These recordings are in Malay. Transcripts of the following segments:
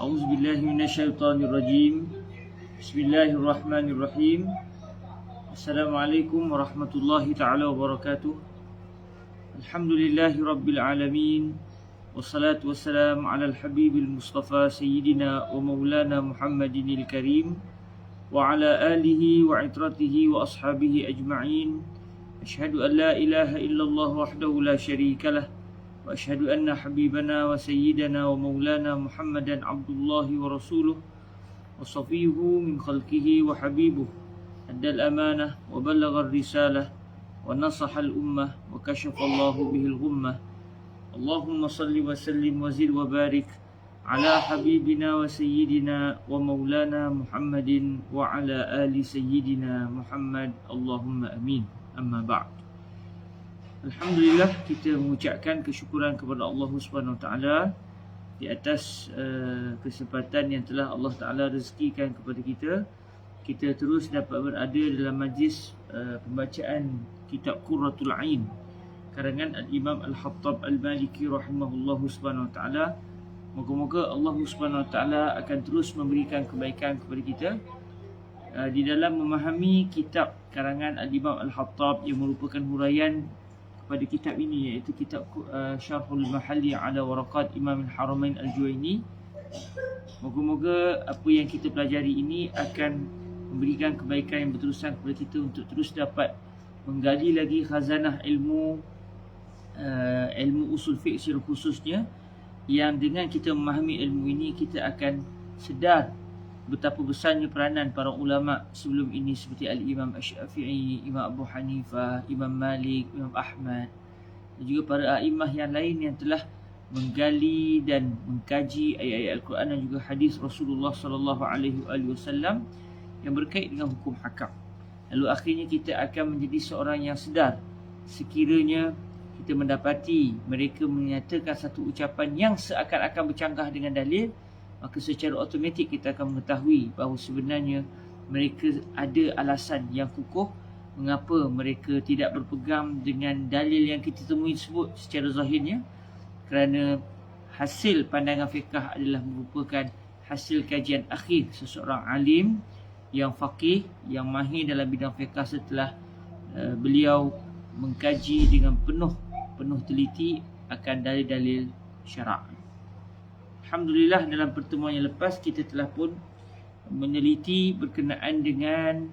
A'udzu billahi minasyaitonir rajim. Bismillahirrahmanirrahim. Assalamualaikum warahmatullahi taala wabarakatuh. Alhamdulillahi rabbil alamin. Wassalatu wassalamu ala al-habibil mustafa sayyidina wa maulana Muhammadinil karim wa ala alihi wa itratihi wa ashabihi ajma'in. Asyhadu an la ilaha illallah wahdahu la syarika lah wa asyhadu anna habibana wa sayyidana wa maulana Muhammadan abdullahi wa rasuluh wa safiyuhu min khalqihi wa habibuh addal amanah wa ballagha risalah wa nasaha al-ummah wa kashafa Allahu bihil ghummah. Allahumma salli wa sallim wa zid wa barik ala habibina wa sayyidina wa maulana Muhammadin wa ala ali sayyidina Muhammad. Allahumma amin. Amma ba'd. Alhamdulillah, kita mengucapkan kesyukuran kepada Allah Subhanahu Wa Taala di atas kesempatan yang telah Allah Taala rezekikan kepada kita. Kita terus dapat berada dalam majlis pembacaan kitab Qurratul Ain karangan Al-Imam Al-Hattab Al-Maliki rahimahullahu subhanahu wa ta'ala. Moga-moga Allah Subhanahu Wa Taala akan terus memberikan kebaikan kepada kita di dalam memahami kitab karangan Al-Imam Al-Hattab yang merupakan huraian pada kitab ini, iaitu kitab Syarhul Mahalli ala Waraqat Imam Al-Haramain Al-Juwaini. Moga-moga apa yang kita pelajari ini akan memberikan kebaikan yang berterusan kepada kita untuk terus dapat menggali lagi khazanah ilmu usul fiqh secara khususnya, yang dengan kita memahami ilmu ini kita akan sedar betapa besarnya peranan para ulama sebelum ini seperti Al-Imam Asy-Syafi'i, Imam Abu Hanifah, Imam Malik, Imam Ahmad dan juga para a'imah yang lain yang telah menggali dan mengkaji ayat-ayat Al-Quran dan juga hadis Rasulullah sallallahu alaihi wasallam yang berkait dengan hukum hakam. Lalu akhirnya kita akan menjadi seorang yang sedar sekiranya kita mendapati mereka menyatakan satu ucapan yang seakan-akan bercanggah dengan dalil, maka secara automatik kita akan mengetahui bahawa sebenarnya mereka ada alasan yang kukuh mengapa mereka tidak berpegang dengan dalil yang kita temui tersebut secara zahirnya, kerana hasil pandangan fiqh adalah merupakan hasil kajian akhir seseorang alim yang faqih, yang mahir dalam bidang fiqh setelah beliau mengkaji dengan penuh teliti akan dalil-dalil syarak. Alhamdulillah, dalam pertemuan yang lepas kita telah pun meneliti berkenaan dengan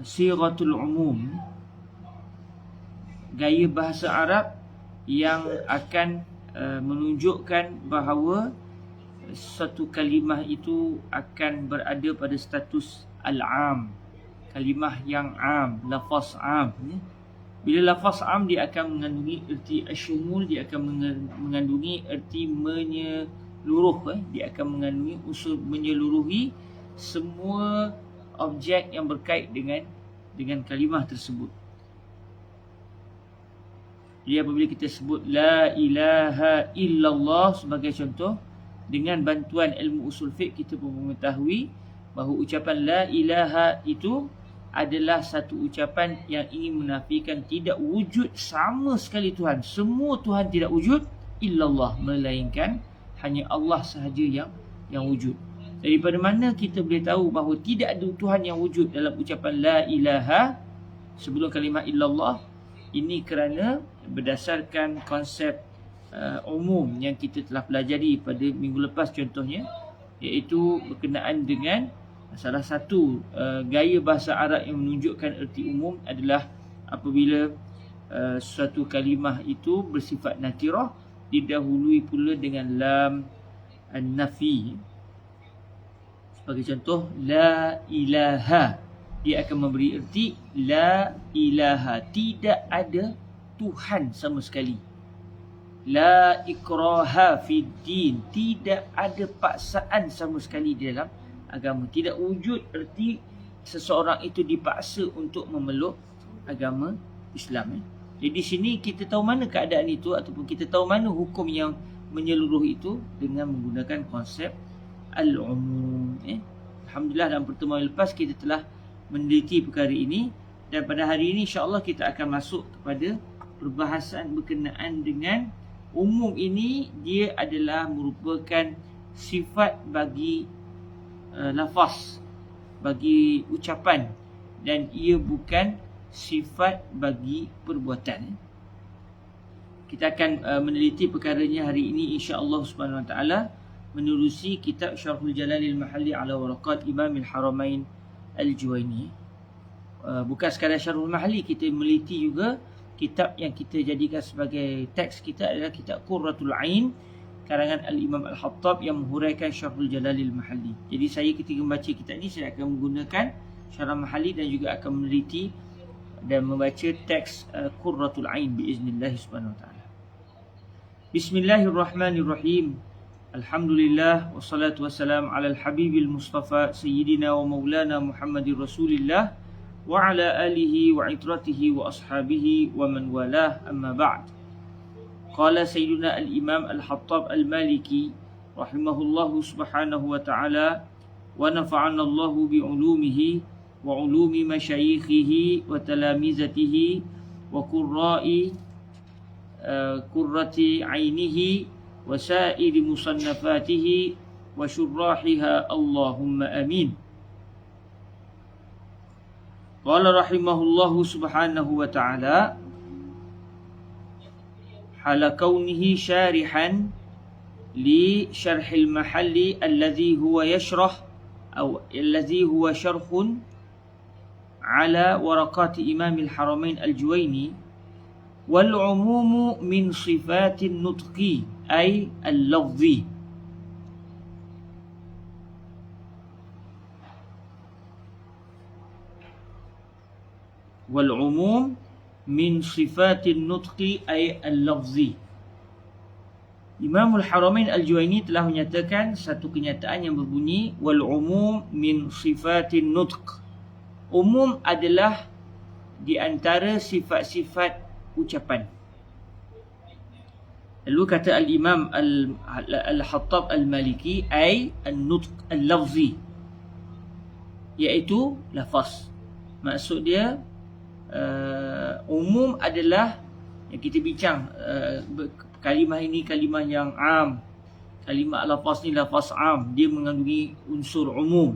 siratul umum, gaya bahasa Arab yang akan menunjukkan bahawa satu kalimah itu akan berada pada status al-am, kalimah yang am, lafaz am. Bila lafaz am, dia akan mengandungi erti asyumul, dia akan mengandungi erti menyeluruh, dia akan mengandungi unsur menyeluruhi semua objek yang berkait dengan kalimah tersebut. Jadi apabila kita sebut la ilaha illallah sebagai contoh, dengan bantuan ilmu usul fiqh kita pun mengetahui bahawa ucapan la ilaha itu adalah satu ucapan yang ingin menafikan tidak wujud sama sekali Tuhan. Semua Tuhan tidak wujud illallah, melainkan hanya Allah sahaja yang wujud. Daripada mana kita boleh tahu bahawa tidak ada Tuhan yang wujud dalam ucapan la ilaha sebelum kalimah illallah? Ini kerana berdasarkan konsep umum yang kita telah pelajari pada minggu lepas contohnya, iaitu berkenaan dengan salah satu gaya bahasa Arab yang menunjukkan erti umum adalah apabila suatu kalimah itu bersifat nakirah didahului pula dengan lam an-nafi. Sebagai contoh, la ilaha, dia akan memberi erti la ilaha, tidak ada Tuhan sama sekali. La ikraha fid din, tidak ada paksaan sama sekali di dalam agama. Tidak wujud erti seseorang itu dipaksa untuk memeluk agama Islam. Jadi di sini kita tahu mana keadaan itu, ataupun kita tahu mana hukum yang menyeluruh itu dengan menggunakan konsep al-umum. Alhamdulillah, dalam pertemuan lepas kita telah meneliti perkara ini, dan pada hari ini insya-Allah kita akan masuk kepada perbahasan berkenaan dengan Umum ini dia adalah merupakan sifat bagi lafaz, bagi ucapan, dan ia bukan sifat bagi perbuatan. Kita akan meneliti perkaranya hari ini insya-Allah Subhanahu Wa Taala menerusi kitab Syarhul Jalalil Mahalli ala Waraqat Imam Al-Haramain Al-Juwaini. Bukan sekadar Syarhul Mahalli, kita meliti juga kitab yang kita jadikan sebagai teks kita adalah kitab Qurratul Ain karangan Al-Imam Al-Hattab yang menghuraikan Syarhul Jalalil Mahalli. Jadi saya ketika membaca kitab ini, saya akan menggunakan Syarah Mahalli dan juga akan meneliti dan membaca teks Qurratul Ain biiznillah subhanahu wa ta'ala. Bismillahirrahmanirrahim. Alhamdulillah wassalatu wassalam ala al-habibil mustafa sayyidina wa maulana Muhammadir Rasulillah wa ala alihi wa itratihi wa ashabihi wa man walah, amma ba'd. Qala sayyiduna al-imam al-Hattab al-Maliki rahimahullahu subhanahu wa ta'ala wa nafa'ana Allahu bi'ulumihi wa ulumi masyayikhihi wa talamizatihi wa qurrati ainihi wa sa'iri musannafatihi wa syurrahiha, Allahumma amin. Qala rahimahullahu subhanahu wa ta'ala hala kaunihi syarihan li syarhil mahalli alladhi huwa yashrah atau alladhi huwa syarhun ala waraqati Imamil Haramain Al-Juwaini. Wal umumu min sifatin nutqi ay al-lafzi. Wal umum min sifatin nutqi ay al-lafzi. Imamul Haramain Al-Juwaini telah menyatakan satu kenyataan yang berbunyi wal umum min sifatin nutq. Umum adalah di antara sifat-sifat ucapan. Lalu kata al-Imam Al-Hattab Al-Maliki ay an-nutq al-lafzi, iaitu lafaz. Maksud dia umum adalah yang kita bincang, kalimah ini kalimah yang am, kalimah lafaz ni lafaz am, dia mengandungi unsur umum.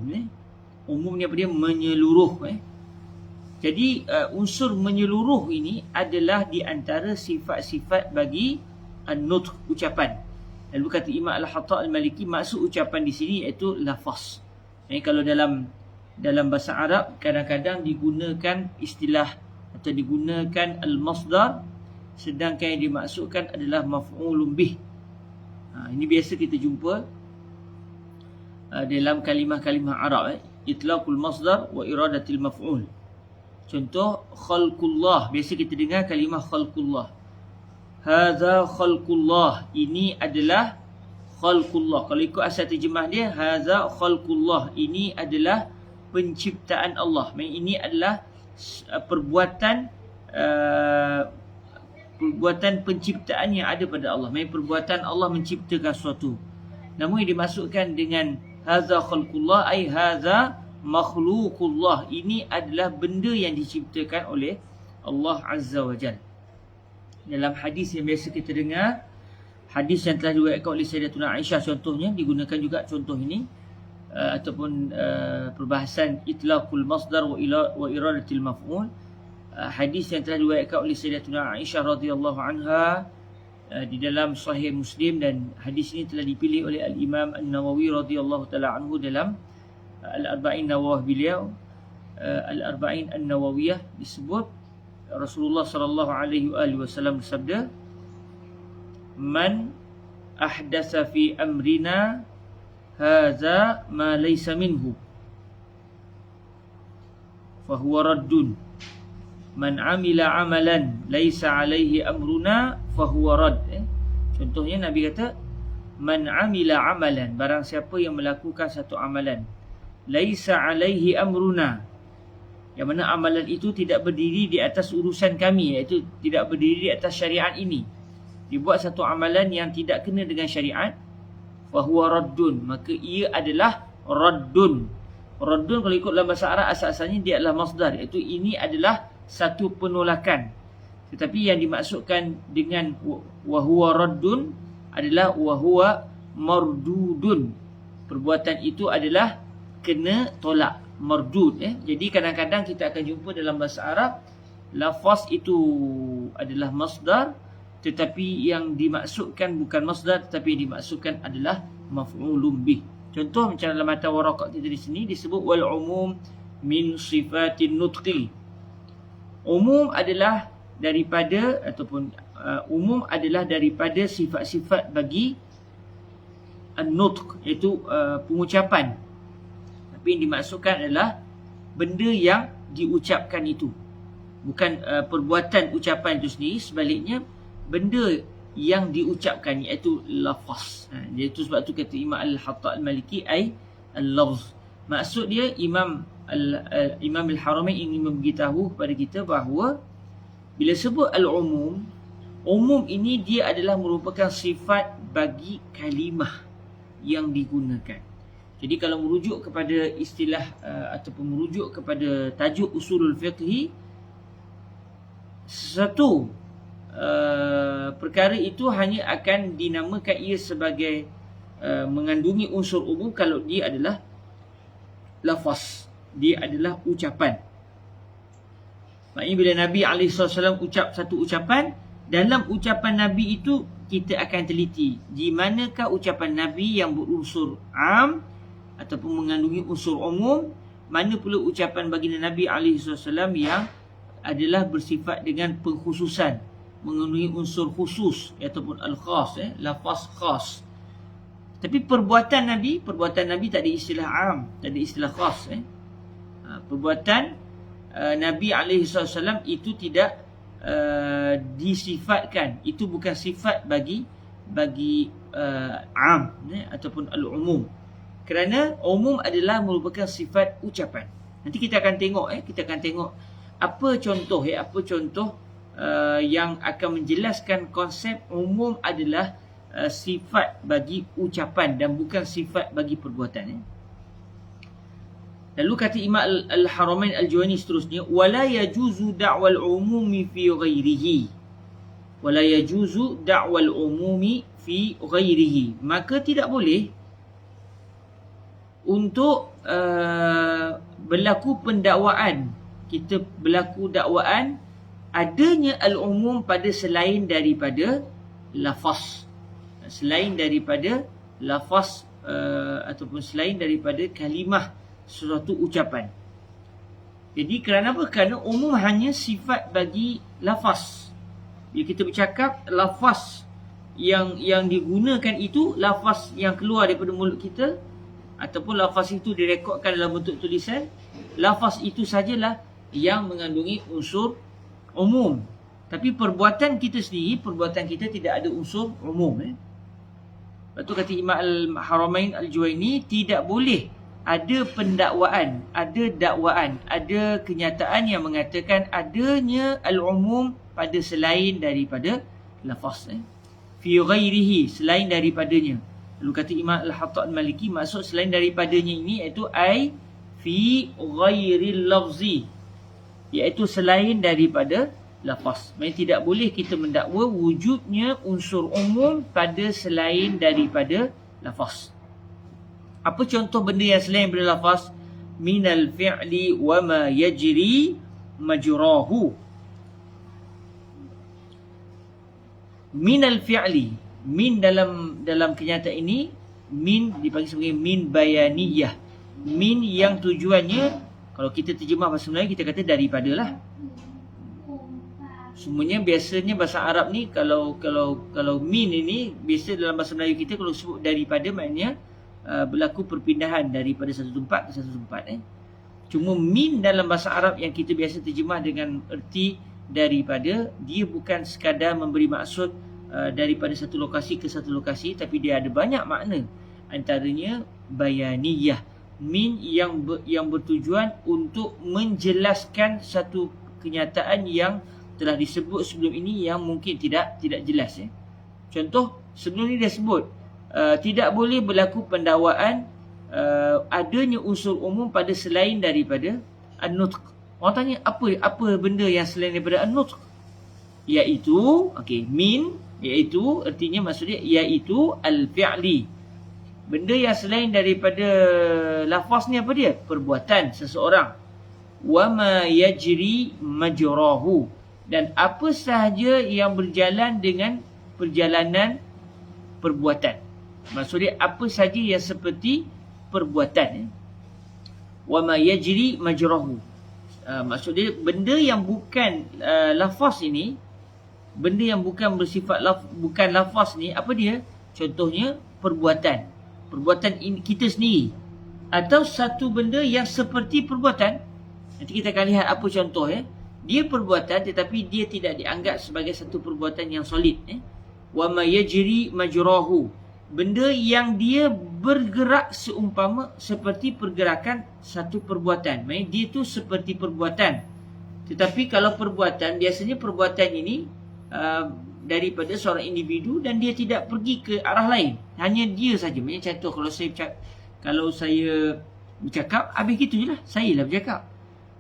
Umum ni apa dia? Menyeluruh. Jadi unsur menyeluruh ini adalah di antara sifat-sifat bagi an-nutq, ucapan. Lalu kata Imam Al-Hattab Al-Maliki, maksud ucapan di sini iaitu lafaz. Kalau dalam bahasa Arab kadang-kadang digunakan istilah atau digunakan al-masdar, sedangkan yang dimaksudkan adalah maf'ulun bih. Ini biasa kita jumpa dalam kalimah-kalimah Arab, itlaqul masdar wa iradatil maf'ul. Contoh khalqullah, biasa kita dengar kalimah khalqullah. Hadza khalqullah, ini adalah khalqullah. Kalau ikut asal terjemah dia, hadza khalqullah, ini adalah penciptaan Allah. Ini adalah perbuatan penciptaan yang ada pada Allah. Perbuatan Allah menciptakan sesuatu. Namun yang dimasukkan dengan hadza khalqullah ay hadza makhluqullah, ini adalah benda yang diciptakan oleh Allah Azza wa Jalla. Dalam hadis yang biasa kita dengar, hadis yang telah diriwayatkan oleh Sayyidatuna Aisyah contohnya, digunakan juga contoh ini ataupun perbahasan itlaqul masdar wa iradatil maf'ul. Hadis yang telah diriwayatkan oleh Sayyidatuna Aisyah radhiyallahu anha di dalam Sahih Muslim, dan hadis ini telah dipilih oleh Al-Imam An-Nawawi radhiyallahu taala anhu dalam Al-Arba'in Nawawiyah beliau. Al-Arba'in An-Nawawiyah disebut Rasulullah sallallahu alaihi wasallam bersabda, "Man ahdatsa fi amrina hadza ma laysa minhu fa huwa raddun. Man amila amalan laysa alaihi amruna fa huwa radd." Contohnya Nabi kata, man amila amalan, barang siapa yang melakukan satu amalan, laisa alaihi amruna, yang mana amalan itu tidak berdiri di atas urusan kami, iaitu tidak berdiri di atas syariat ini. Dibuat satu amalan yang tidak kena dengan syariat, fahuwa raddun, maka ia adalah raddun. Raddun kalau ikut dalam bahasa Arab asal-asalnya dia adalah masdar, iaitu ini adalah satu penolakan. Tetapi yang dimaksudkan dengan wa huwa raddun adalah wa huwa mardudun. Perbuatan itu adalah kena tolak, mardud. Jadi kadang-kadang kita akan jumpa dalam bahasa Arab lafaz itu adalah masdar, tetapi yang dimaksudkan bukan masdar, tetapi yang dimaksudkan adalah maf'ulun bih. Contoh macam dalam mata waraqat kita di sini disebut wal umum min sifatin nutqi. Umum adalah daripada ataupun umum adalah daripada sifat-sifat bagi an-nutq, iaitu pengucapan. Tapi yang dimaksudkan adalah benda yang diucapkan itu, bukan perbuatan ucapan itu sendiri. Sebaliknya benda yang diucapkan iaitu lafaz. Iaitu sebab tu kata Imam Al-Hattab Al-Maliki ay al-lafz. Maksud dia Imam Al-Haramain ingin memberitahu kepada kita bahawa bila sebut al-umum, umum ini dia adalah merupakan sifat bagi kalimah yang digunakan. Jadi kalau merujuk kepada istilah ataupun merujuk kepada tajuk usulul fiqhi, sesuatu perkara itu hanya akan dinamakan ia sebagai mengandungi unsur umum kalau dia adalah lafaz, dia adalah ucapan. Maknanya bila Nabi SAW ucap satu ucapan, dalam ucapan Nabi itu kita akan teliti di manakah ucapan Nabi yang berunsur am ataupun mengandungi unsur umum, mana pula ucapan baginda Nabi SAW yang adalah bersifat dengan pengkhususan, mengandungi unsur khusus ataupun al-khas, lafaz khas. Tapi perbuatan Nabi tak ada istilah am, tak ada istilah khas. Perbuatan Nabi SAW itu tidak disifatkan, itu bukan sifat bagi am ataupun al-umum, kerana umum adalah merupakan sifat ucapan. Nanti kita akan tengok apa contoh yang akan menjelaskan konsep umum adalah sifat bagi ucapan dan bukan sifat bagi perbuatan. Lalu kata Imam Al-Haramain Al-Juwayni seterusnya, wala yajuzu da'wal umumi fi ghairihi. Wala yajuzu da'wal umumi fi ghairihi. Maka tidak boleh untuk berlaku pendakwaan, kita berlaku dakwaan adanya al-umum pada selain daripada lafaz. Selain daripada lafaz ataupun selain daripada kalimah suatu ucapan. Jadi kerana apa? Kerana umum hanya sifat bagi lafaz. Bila kita bercakap, lafaz yang digunakan itu lafaz yang keluar daripada mulut kita ataupun lafaz itu direkodkan dalam bentuk tulisan, lafaz itu sajalah yang mengandungi unsur umum. Tapi perbuatan kita sendiri, perbuatan kita tidak ada unsur umum. Lepas tu kata Imam Al-Haramain Al-Juwayni, tidak boleh ada pendakwaan, ada dakwaan, ada kenyataan yang mengatakan adanya al-umum pada selain daripada lafaz. Fi ghairihi, selain daripadanya. Lalu kata Imam Al-Hattab Al-Maliki, maksud selain daripadanya ini iaitu ai fi ghairil lafzi, iaitu selain daripada lafaz. Maksudnya tidak boleh kita mendakwa wujudnya unsur umum pada selain daripada lafaz. Apa contoh benda yang selain daripada lafaz? Minal fi'li wa ma yajri majrahu. Minal fi'li, min dalam kenyataan ini, min dipanggil sebagai min bayaniyah. Min yang tujuannya, kalau kita terjemah bahasa Melayu kita kata daripadalah. Semuanya biasanya bahasa Arab ni kalau min ini biasa dalam bahasa Melayu kita kalau sebut daripada maknanya berlaku perpindahan daripada satu tempat ke satu tempat. Cuma min dalam bahasa Arab yang kita biasa terjemah dengan erti daripada, dia bukan sekadar memberi maksud daripada satu lokasi ke satu lokasi, tapi dia ada banyak makna. Antaranya bayaniyah, min yang bertujuan untuk menjelaskan satu kenyataan yang telah disebut sebelum ini yang mungkin tidak jelas. Contoh, sebelum ini dia sebut tidak boleh berlaku pendakwaan adanya unsur umum pada selain daripada an-nutq. Orang tanya apa benda yang selain daripada an-nutq? iaitu, okey, min iaitu artinya maksudnya iaitu al-fi'li. Benda yang selain daripada lafaz ni apa dia? Perbuatan seseorang. Wa ma yajri majrahu, dan apa sahaja yang berjalan dengan perjalanan perbuatan. Maksudnya apa sahaja yang seperti perbuatan. Wa ma yajri majrahu. Maksudnya benda yang bukan lafaz ini, benda yang bukan bersifat bukan lafaz ni, apa dia? Contohnya perbuatan. Perbuatan kita sendiri. Atau satu benda yang seperti perbuatan. Nanti kita akan lihat apa contoh. Dia perbuatan tetapi dia tidak dianggap sebagai satu perbuatan yang solid. Wa ma yajri majrahu. Benda yang dia bergerak seumpama seperti pergerakan satu perbuatan. Maksudnya dia tu seperti perbuatan. Tetapi kalau perbuatan, biasanya perbuatan ini daripada seorang individu dan dia tidak pergi ke arah lain. Hanya dia saja. Maksudnya contoh kalau saya bercakap, habis gitu je lah. Saya lah bercakap.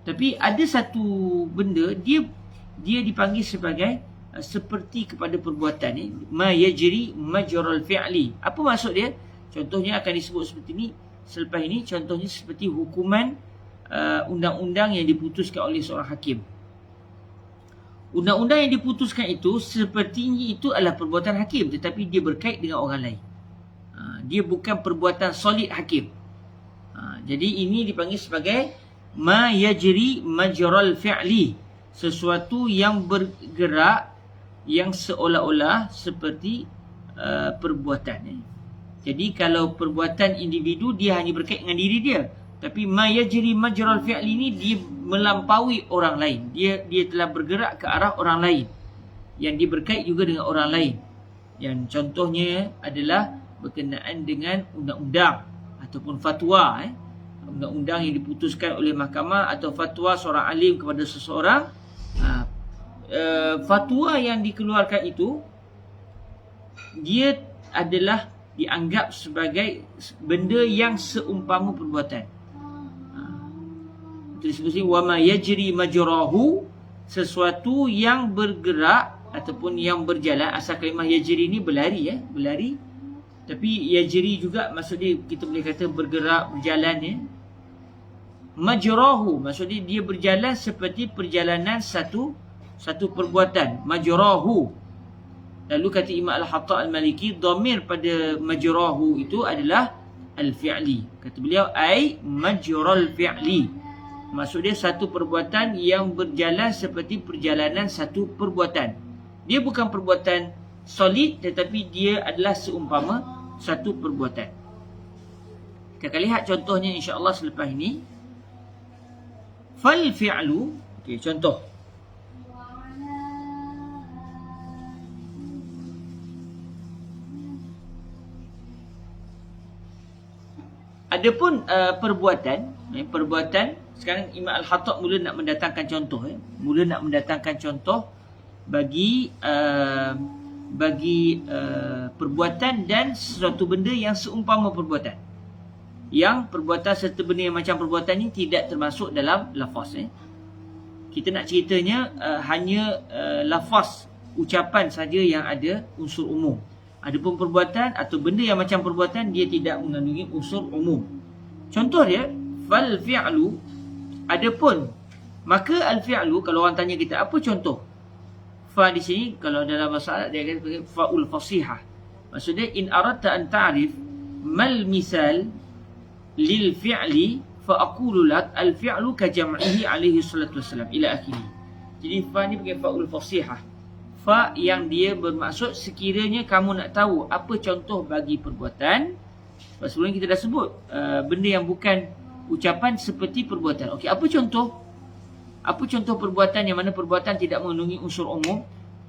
Tapi ada satu benda, dia dipanggil sebagai seperti kepada perbuatan ni. Ma yajri majral fi'li. Apa maksud dia? Contohnya akan disebut seperti ni selepas ini. Contohnya seperti hukuman undang-undang yang diputuskan oleh seorang hakim. Undang-undang yang diputuskan itu sepertinya itu adalah perbuatan hakim, tetapi dia berkait dengan orang lain. Dia bukan perbuatan solid hakim. Jadi ini dipanggil sebagai ma yajri majral fi'li. Sesuatu yang bergerak yang seolah-olah seperti perbuatan. Jadi kalau perbuatan individu, dia hanya berkait dengan diri dia. Tapi ma yajri majral fi'li ni dia melampaui orang lain. Dia telah bergerak ke arah orang lain. Yang dia berkait juga dengan orang lain. Yang contohnya adalah berkenaan dengan undang-undang ataupun fatwa. Undang-undang yang diputuskan oleh mahkamah atau fatwa seorang alim kepada seseorang. Fatwa yang dikeluarkan itu, dia adalah dianggap sebagai benda yang seumpama perbuatan. Disebut wa ma yajri majrahu, sesuatu yang bergerak ataupun yang berjalan. Asal kalimah yajri ni berlari, berlari. Tapi yajri juga maksudnya kita boleh kata bergerak, berjalan. Majrahu maksudnya dia berjalan seperti perjalanan satu perbuatan. Majrahu. Lalu kata Imam Al-Hatta Al-Maliki, dhamir pada majrahu itu adalah al-fi'li. Kata beliau ai majral fi'li. Maksud dia satu perbuatan yang berjalan seperti perjalanan satu perbuatan. Dia bukan perbuatan solid, tetapi dia adalah seumpama satu perbuatan. Kita akan lihat contohnya insya-Allah selepas ini. Fal fi'lu, okey, contoh. Adapun perbuatan, sekarang Imam Al-Khattab mula nak mendatangkan contoh. Mula nak mendatangkan contoh bagi perbuatan dan sesuatu benda yang seumpama perbuatan. Yang perbuatan serta benda yang macam perbuatan ni tidak termasuk dalam lafaz. Kita nak ceritanya hanya lafaz, ucapan saja yang ada unsur umum. Adapun perbuatan atau benda yang macam perbuatan, dia tidak mengandungi unsur umum. Contoh dia, fal fi'lu. Adapun, maka al fi'lu, kalau orang tanya kita apa contoh? Fa di sini kalau dalam bahasa Arab dia kata faul fasihah. Maksudnya in aradta an ta'rif mal misal lil fi'li fa aqulu lak al fi'lu ka jam'ihi alaihi salatu wassalam ila akhirih. Jadi fa ni pakai faul fasihah. Fa yang dia bermaksud sekiranya kamu nak tahu apa contoh bagi perbuatan. Sebelum kita dah sebut benda yang bukan ucapan seperti perbuatan. Okey, apa contoh? Apa contoh perbuatan yang mana perbuatan tidak mengandungi unsur umum?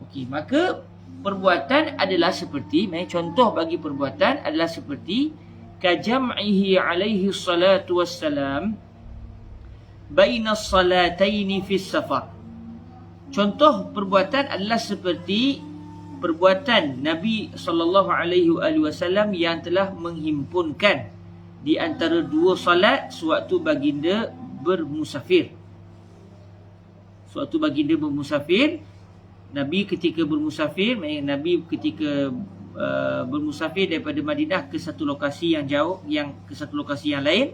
Okey, maka perbuatan adalah seperti, contoh bagi perbuatan adalah seperti kajam'ihi alaihi salatu wassalam baina salataini fi safar. Contoh perbuatan adalah seperti perbuatan Nabi SAW yang telah menghimpunkan di antara dua salat sewaktu baginda bermusafir. Sewaktu baginda bermusafir, Nabi ketika bermusafir, Nabi ketika bermusafir daripada Madinah ke satu lokasi yang jauh, ke satu lokasi yang lain,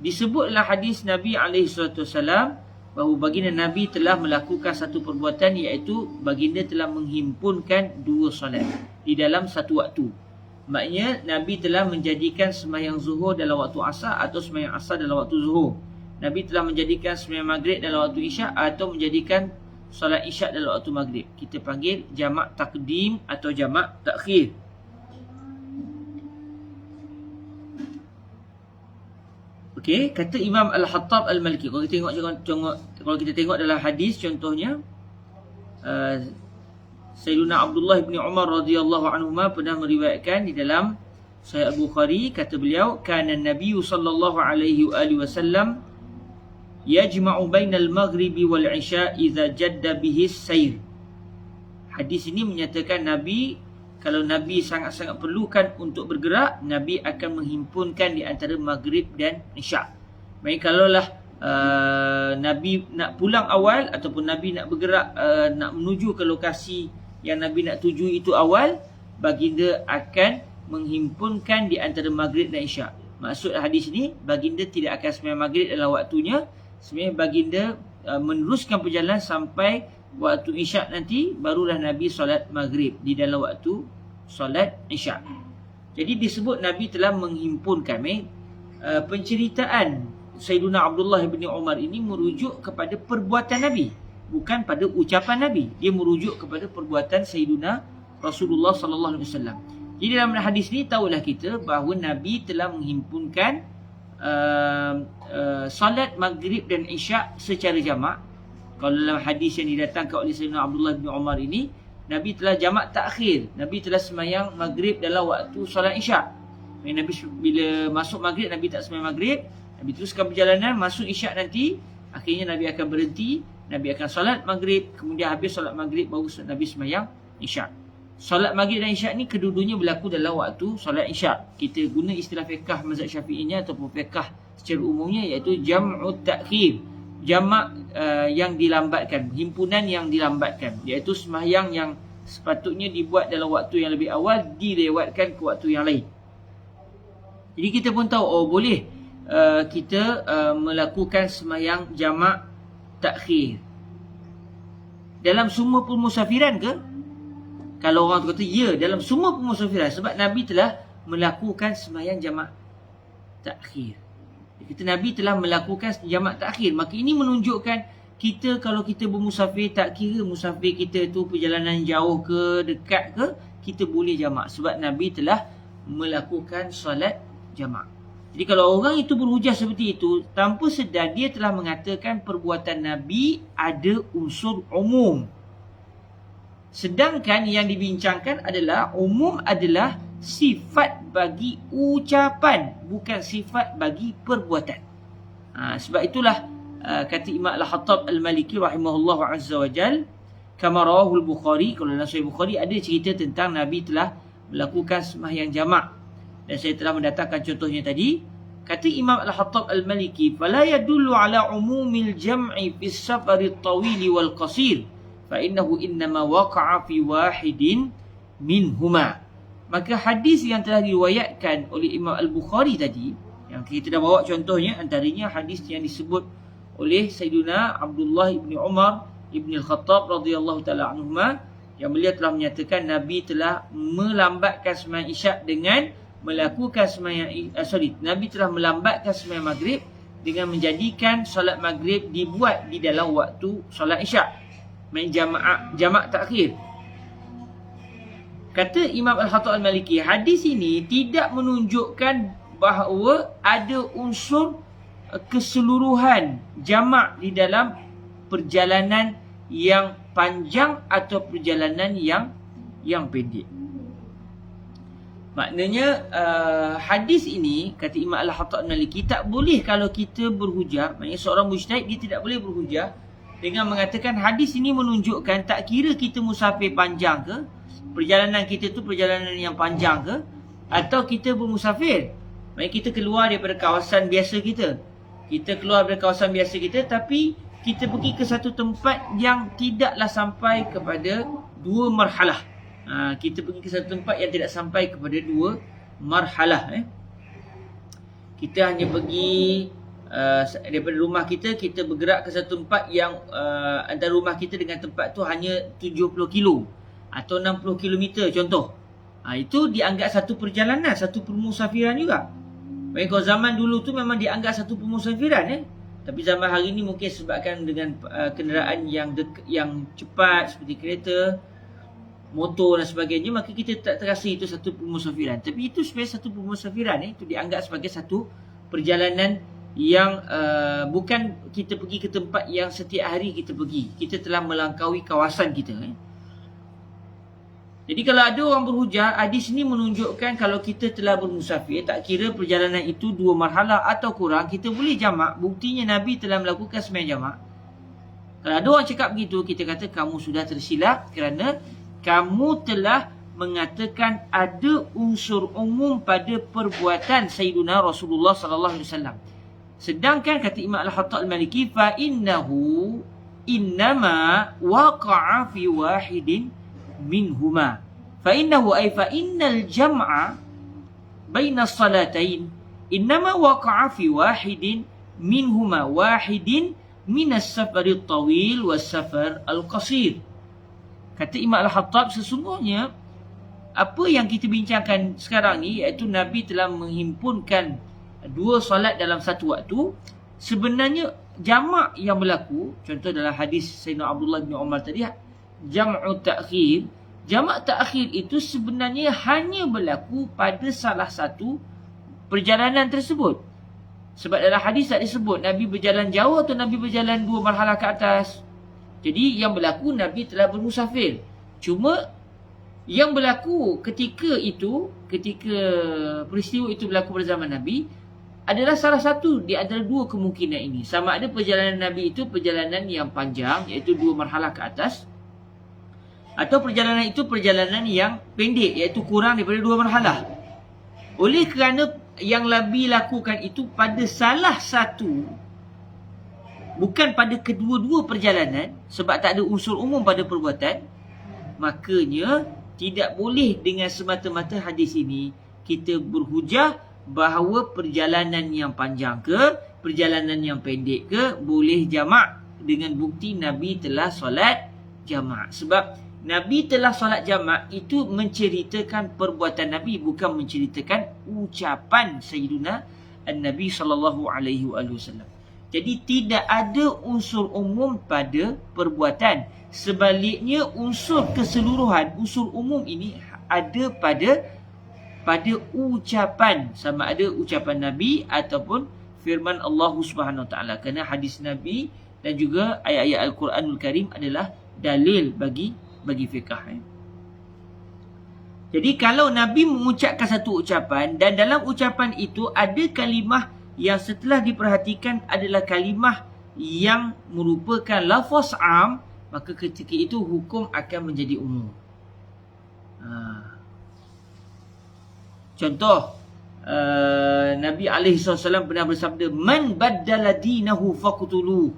disebutlah hadis Nabi SAW bahawa baginda Nabi telah melakukan satu perbuatan, iaitu baginda telah menghimpunkan 2 solat di dalam satu waktu. Maknanya Nabi telah menjadikan sembahyang zuhur dalam waktu asar atau sembahyang asar dalam waktu zuhur. Nabi telah menjadikan sembahyang maghrib dalam waktu isyak atau menjadikan solat isyak dalam waktu maghrib. Kita panggil jamak takdim atau jamak takhir. Okey, kata Imam Al-Hattab Al-Maliki. Kalau kita tengok dalam hadis, contohnya Sayyidina Abdullah bin Umar radhiyallahu anhuma pernah meriwayatkan di dalam Sahih Al-Bukhari, kata beliau, kana Nabi sallallahu alaihi wasallam yajma'u bainal maghribi wal isya idza jadda bihi sayr. Hadis ini menyatakan Nabi, kalau Nabi sangat-sangat perlukan untuk bergerak, Nabi akan menghimpunkan di antara maghrib dan isyak. Maksudnya kalaulah Nabi nak pulang awal ataupun Nabi nak bergerak, nak menuju ke lokasi yang Nabi nak tuju itu awal, baginda akan menghimpunkan di antara maghrib dan isyak. Maksud hadis ini, baginda tidak akan sembahyang maghrib dalam waktunya. Sebenarnya baginda meneruskan perjalanan sampai waktu isyak nanti, barulah Nabi solat maghrib di dalam waktu solat isyak. Jadi disebut Nabi telah menghimpunkan. Penceritaan Sayyidina Abdullah bin Umar ini merujuk kepada perbuatan Nabi, bukan pada ucapan Nabi. Dia merujuk kepada perbuatan Sayyidina Rasulullah sallallahu alaihi wasallam. Jadi dalam hadis ni tahulah kita bahawa Nabi telah menghimpunkan salat maghrib dan isyak secara jamak. Kalau dalam hadis yang didatangkan oleh Sayyidina Abdullah bin Umar ini, Nabi telah jamak takhir. Nabi telah sembahyang maghrib dalam waktu solat isyak. Nabi bila masuk maghrib, Nabi tak sembahyang maghrib, Nabi teruskan perjalanan, masuk isyak nanti, akhirnya Nabi akan berhenti, Nabi akan solat maghrib, kemudian habis solat maghrib baru Nabi sembahyang isyak. Solat maghrib dan isyak ni kedua-duanya berlaku dalam waktu solat isyak. Kita guna istilah fiqh mazhab Syafi'inya ataupun fiqh secara umumnya, iaitu jam'ut ta'khir. Jamak yang dilambatkan, himpunan yang dilambatkan, iaitu sembahyang yang sepatutnya dibuat dalam waktu yang lebih awal dilewatkan ke waktu yang lain. Jadi kita pun tahu, boleh kita melakukan sembahyang jamak takhir dalam semua pemusafiran ke? Kalau orang tu kata, ya, dalam semua pemusafiran, sebab Nabi telah melakukan sembahyang jamak takhir. Kita Nabi telah melakukan jamak takhir. Maka ini menunjukkan kita kalau kita bermusafir, tak kira musafir kita tu perjalanan jauh ke dekat ke, kita boleh jamak sebab Nabi telah melakukan solat jamak. Jadi kalau orang itu berhujah seperti itu, tanpa sedar dia telah mengatakan perbuatan Nabi ada unsur umum. Sedangkan yang dibincangkan adalah umum adalah sifat bagi ucapan, bukan sifat bagi perbuatan. Sebab itulah kata Imam Al-Hattab Al-Maliki rahimahullah azza wa jal, kama rawahul Bukhari, kalau dalam Sahih Bukhari ada cerita tentang Nabi telah melakukan sembahyang jamak. Dan saya telah mendatangkan contohnya tadi. Kata Imam Al-Hattab Al-Maliki, fala yadullu ala umumil jam'i fis safari at-tawil wal qasir, fa innahu innama waqa'a fi wahidin minhuma. Maka hadis yang telah diriwayatkan oleh Imam Al-Bukhari tadi, yang kita dah bawa contohnya, antaranya hadis yang disebut oleh Sayyidina Abdullah bin Umar bin Al-Khattab radhiyallahu taala anhuma, yang beliau telah menyatakan Nabi telah melambatkan sembahyang isyak dengan melakukan sembahyang Nabi telah melambatkan sembahyang maghrib dengan menjadikan solat maghrib dibuat di dalam waktu solat isyak. Jamak takhir. Kata Imam Al-Hattab Al-Maliki, hadis ini tidak menunjukkan bahawa ada unsur keseluruhan jamak di dalam perjalanan yang panjang atau perjalanan yang pendek. Maknanya hadis ini, kata Imam Al-Hattab Al-Maliki, tak boleh kalau kita berhujah, maknanya seorang mujtahid dia tidak boleh berhujah dengan mengatakan hadis ini menunjukkan tak kira kita musafir panjang ke, perjalanan kita tu perjalanan yang panjang ke, atau kita bermusafir, maknanya kita keluar daripada kawasan biasa kita. Kita keluar daripada kawasan biasa kita, tapi kita pergi ke satu tempat yang tidaklah sampai kepada 2 marhalah. Kita pergi ke satu tempat yang tidak sampai kepada 2 marhalah. Kita hanya pergi daripada rumah kita bergerak ke satu tempat yang antara rumah kita dengan tempat tu hanya 70 kilo atau 60 kilometer contoh. Itu dianggap satu perjalanan, satu permusafiran juga. Baik, kalau zaman dulu tu memang dianggap satu permusafiran. Tapi zaman hari ni mungkin sebabkan dengan kenderaan yang cepat seperti kereta, motor dan sebagainya, maka kita tak terasa itu satu permusafiran. Tapi itu sebenarnya satu permusafiran. Itu dianggap sebagai satu perjalanan yang bukan kita pergi ke tempat yang setiap hari kita pergi. Kita telah melangkaui kawasan kita. Jadi kalau ada orang berhujah, hadis ni menunjukkan kalau kita telah bermusafir, tak kira perjalanan itu 2 marhalah atau kurang, kita boleh jamak. Buktinya Nabi telah melakukan sembahyang jamak. Kalau ada orang cakap begitu, kita kata kamu sudah tersilap kerana kamu telah mengatakan ada unsur umum pada perbuatan Sayyiduna Rasulullah sallallahu alaihi wasallam. Sedangkan kata Imam Al-Khattab Al-Maliki, fa innahu innama waqa'a fi wahidin minhuma. Fa innahu ay fa innal jam'a baina as-salatain innama waqa'a fi wahidin minhuma, wahidin min as-safar at-tawil was-safar al-qasir. Kata Imam Al-Khattab, sesungguhnya apa yang kita bincangkan sekarang ni, iaitu Nabi telah menghimpunkan 2 solat dalam satu waktu. Sebenarnya jamak yang berlaku, contoh dalam hadis Sayyidina Abdullah bin Umar tadi, jam'u ta'khir. Jamak ta'khir itu sebenarnya hanya berlaku pada salah satu perjalanan tersebut. Sebab dalam hadis tak disebut Nabi berjalan jauh atau Nabi berjalan 2 marhalah ke atas. Jadi yang berlaku Nabi telah bermusafir. Cuma yang berlaku ketika peristiwa itu berlaku pada zaman Nabi adalah salah satu di antara 2 kemungkinan ini. Sama ada perjalanan Nabi itu perjalanan yang panjang, iaitu 2 marhalah ke atas, atau perjalanan itu perjalanan yang pendek, iaitu kurang daripada 2 marhalah. Oleh kerana yang Nabi lakukan itu pada salah satu, bukan pada kedua-dua perjalanan, sebab tak ada unsur umum pada perbuatan, makanya tidak boleh dengan semata-mata hadis ini kita berhujah bahawa perjalanan yang panjang ke, perjalanan yang pendek ke, boleh jamak dengan bukti Nabi telah solat jamak. Sebab Nabi telah solat jamak itu menceritakan perbuatan Nabi, bukan menceritakan ucapan Sayyiduna Nabi SAW. Jadi tidak ada unsur umum pada perbuatan. Sebaliknya unsur keseluruhan, unsur umum ini ada pada ucapan, sama ada ucapan Nabi ataupun firman Allah Subhanahu Wa Taala. Kerana hadis Nabi dan juga ayat-ayat Al-Quranul Karim adalah dalil bagi fiqh. Jadi kalau Nabi mengucapkan satu ucapan dan dalam ucapan itu ada kalimah yang setelah diperhatikan adalah kalimah yang merupakan lafaz am, maka ketika itu hukum akan menjadi umum. Contoh, Nabi SAW pernah bersabda, man baddala dinahu faqtuluh.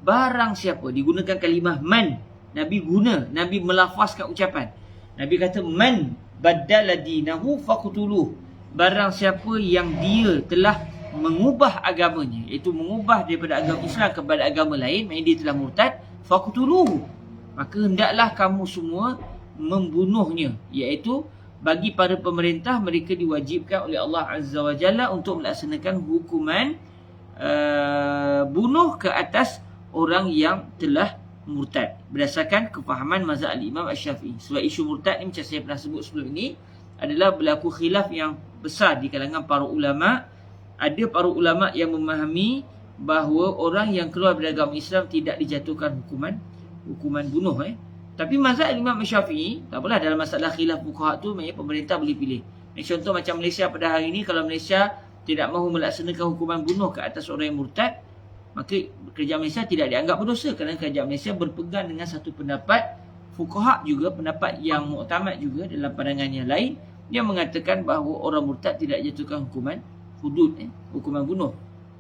Barang siapa, digunakan kalimah man. Nabi melafazkan ucapan. Nabi kata man baddala dinahu faqtuluh. Barang siapa yang dia telah mengubah agamanya, iaitu mengubah daripada agama Islam kepada agama lain, maknanya dia telah murtad, faqtuluh. Maka hendaklah kamu semua membunuhnya. Iaitu bagi para pemerintah, mereka diwajibkan oleh Allah Azza wa Jalla untuk melaksanakan hukuman bunuh ke atas orang yang telah murtad berdasarkan kefahaman mazhab Imam Asy-Syafi'i. Sebab isu murtad ni, macam saya pernah sebut sebelum ini, adalah berlaku khilaf yang besar di kalangan para ulama. Ada para ulama yang memahami bahawa orang yang keluar dari agama Islam tidak dijatuhkan hukuman bunuh. Tapi mazhab Imam Asy-Syafi'i, tak apalah, dalam masalah khilaf fuqaha tu, maknanya pemerintah boleh pilih. Contoh macam Malaysia pada hari ini, kalau Malaysia tidak mahu melaksanakan hukuman bunuh ke atas orang yang murtad, maka kerajaan Malaysia tidak dianggap berdosa, kerana kerajaan Malaysia berpegang dengan satu pendapat fuqaha juga, pendapat yang muktamad juga dalam pandangan yang lain, yang mengatakan bahawa orang murtad tidak dijatuhkan hukuman hudud, hukuman bunuh.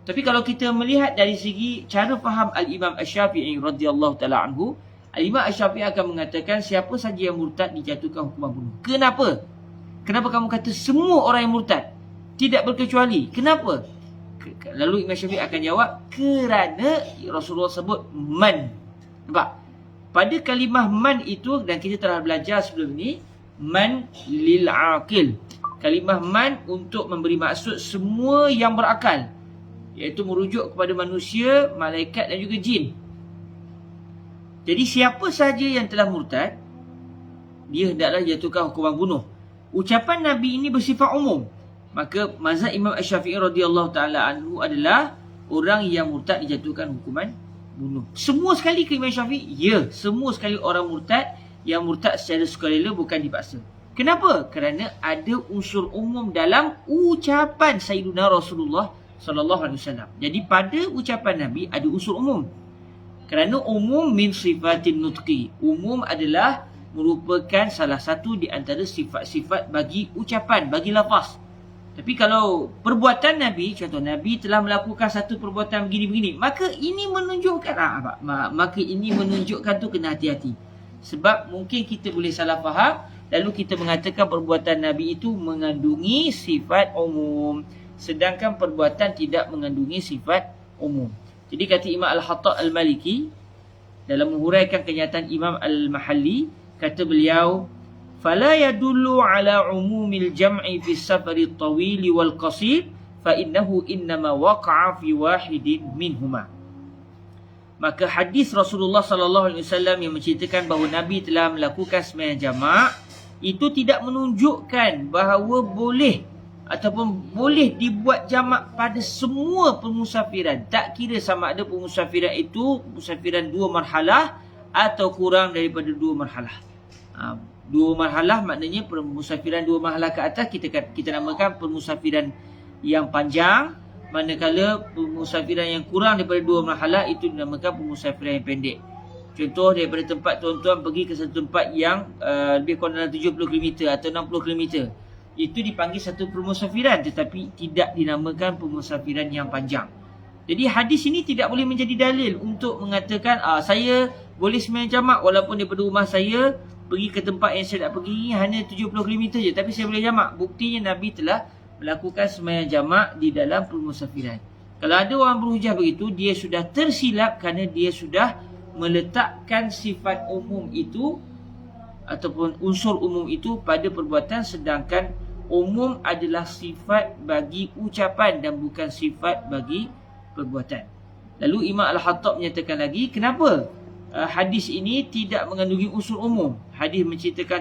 Tapi kalau kita melihat dari segi cara faham Al-Imam Asy-Syafi'i radhiyallahu taala anhu, Al-Imam Asy-Syafi'i akan mengatakan siapa saja yang murtad dijatuhkan hukuman bunuh. Kenapa? Kenapa kamu kata semua orang yang murtad? Tidak berkecuali. Kenapa? Lalu Imam Syafi'i akan jawab, kerana Rasulullah sebut man. Nampak? Pada kalimah man itu, dan kita telah belajar sebelum ini, man lil aqil. Kalimah man untuk memberi maksud semua yang berakal, iaitu merujuk kepada manusia, malaikat dan juga jin. Jadi siapa sahaja yang telah murtad, dia hendaklah jatuhkan hukuman bunuh. Ucapan Nabi ini bersifat umum. Maka mazhab Imam Asy-Syafi'i radhiyallahu taala anhu adalah orang yang murtad dijatuhkan hukuman bunuh. Semua sekali ke Imam Syafi'i? Ya, semua sekali orang murtad yang murtad secara sukarela, bukan dipaksa. Kenapa? Kerana ada unsur umum dalam ucapan Sayyidina Rasulullah sallallahu alaihi wasallam. Jadi pada ucapan Nabi ada unsur umum. Kerana umum min sifatin nutqi. Umum adalah merupakan salah satu di antara sifat-sifat bagi ucapan, bagi lafaz. Tapi kalau perbuatan Nabi, contoh Nabi telah melakukan satu perbuatan begini-begini, maka ini menunjukkan maka ini menunjukkan tu kena hati-hati. Sebab mungkin kita boleh salah faham, lalu kita mengatakan perbuatan Nabi itu mengandungi sifat umum, sedangkan perbuatan tidak mengandungi sifat umum. Jadi kata Imam Al-Hattab Al-Maliki dalam menghuraikan kenyataan Imam Al-Mahalli, kata beliau, فلا يدل على عموم الجمع في السفر الطويل والقصير فإنه إنما وقع في واحد منهما. Maka hadis Rasulullah sallallahu alaihi wasallam yang menceritakan bahawa Nabi telah melakukan sembahyang jamak itu tidak menunjukkan bahawa boleh ataupun boleh dibuat jamak pada semua pemusafiran. Tak kira sama ada pemusafiran itu pemusafiran 2 marhalah atau kurang daripada 2 marhalah. 2 marhalah maknanya pemusafiran 2 marhalah ke atas kita namakan pemusafiran yang panjang, manakala pemusafiran yang kurang daripada 2 marhalah itu dinamakan pemusafiran yang pendek. Contoh, daripada tempat tuan-tuan pergi ke satu tempat yang lebih kurang dalam 70 km atau 60 km, itu dipanggil satu pemusafiran, tetapi tidak dinamakan pemusafiran yang panjang. Jadi hadis ini tidak boleh menjadi dalil untuk mengatakan saya boleh sembahyang jamak walaupun daripada rumah saya pergi ke tempat yang saya nak pergi hanya 70 km je, tapi saya boleh jamak. Buktinya Nabi telah melakukan sembahyang jamak di dalam pemusafiran. Kalau ada orang berhujah begitu, dia sudah tersilap kerana dia sudah meletakkan sifat umum itu ataupun unsur umum itu pada perbuatan, sedangkan umum adalah sifat bagi ucapan dan bukan sifat bagi perbuatan. Lalu Imam Al-Hattab menyatakan lagi, kenapa hadis ini tidak mengandungi unsur umum? Hadis menceritakan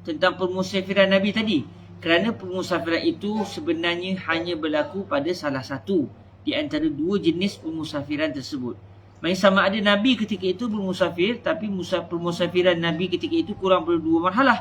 tentang pemusafiran Nabi tadi. Kerana pemusafiran itu sebenarnya hanya berlaku pada salah satu di antara 2 jenis pemusafiran tersebut. Maksudnya sama ada Nabi ketika itu bermusafir, tapi pemusafiran Nabi ketika itu kurang daripada 2 marhalah,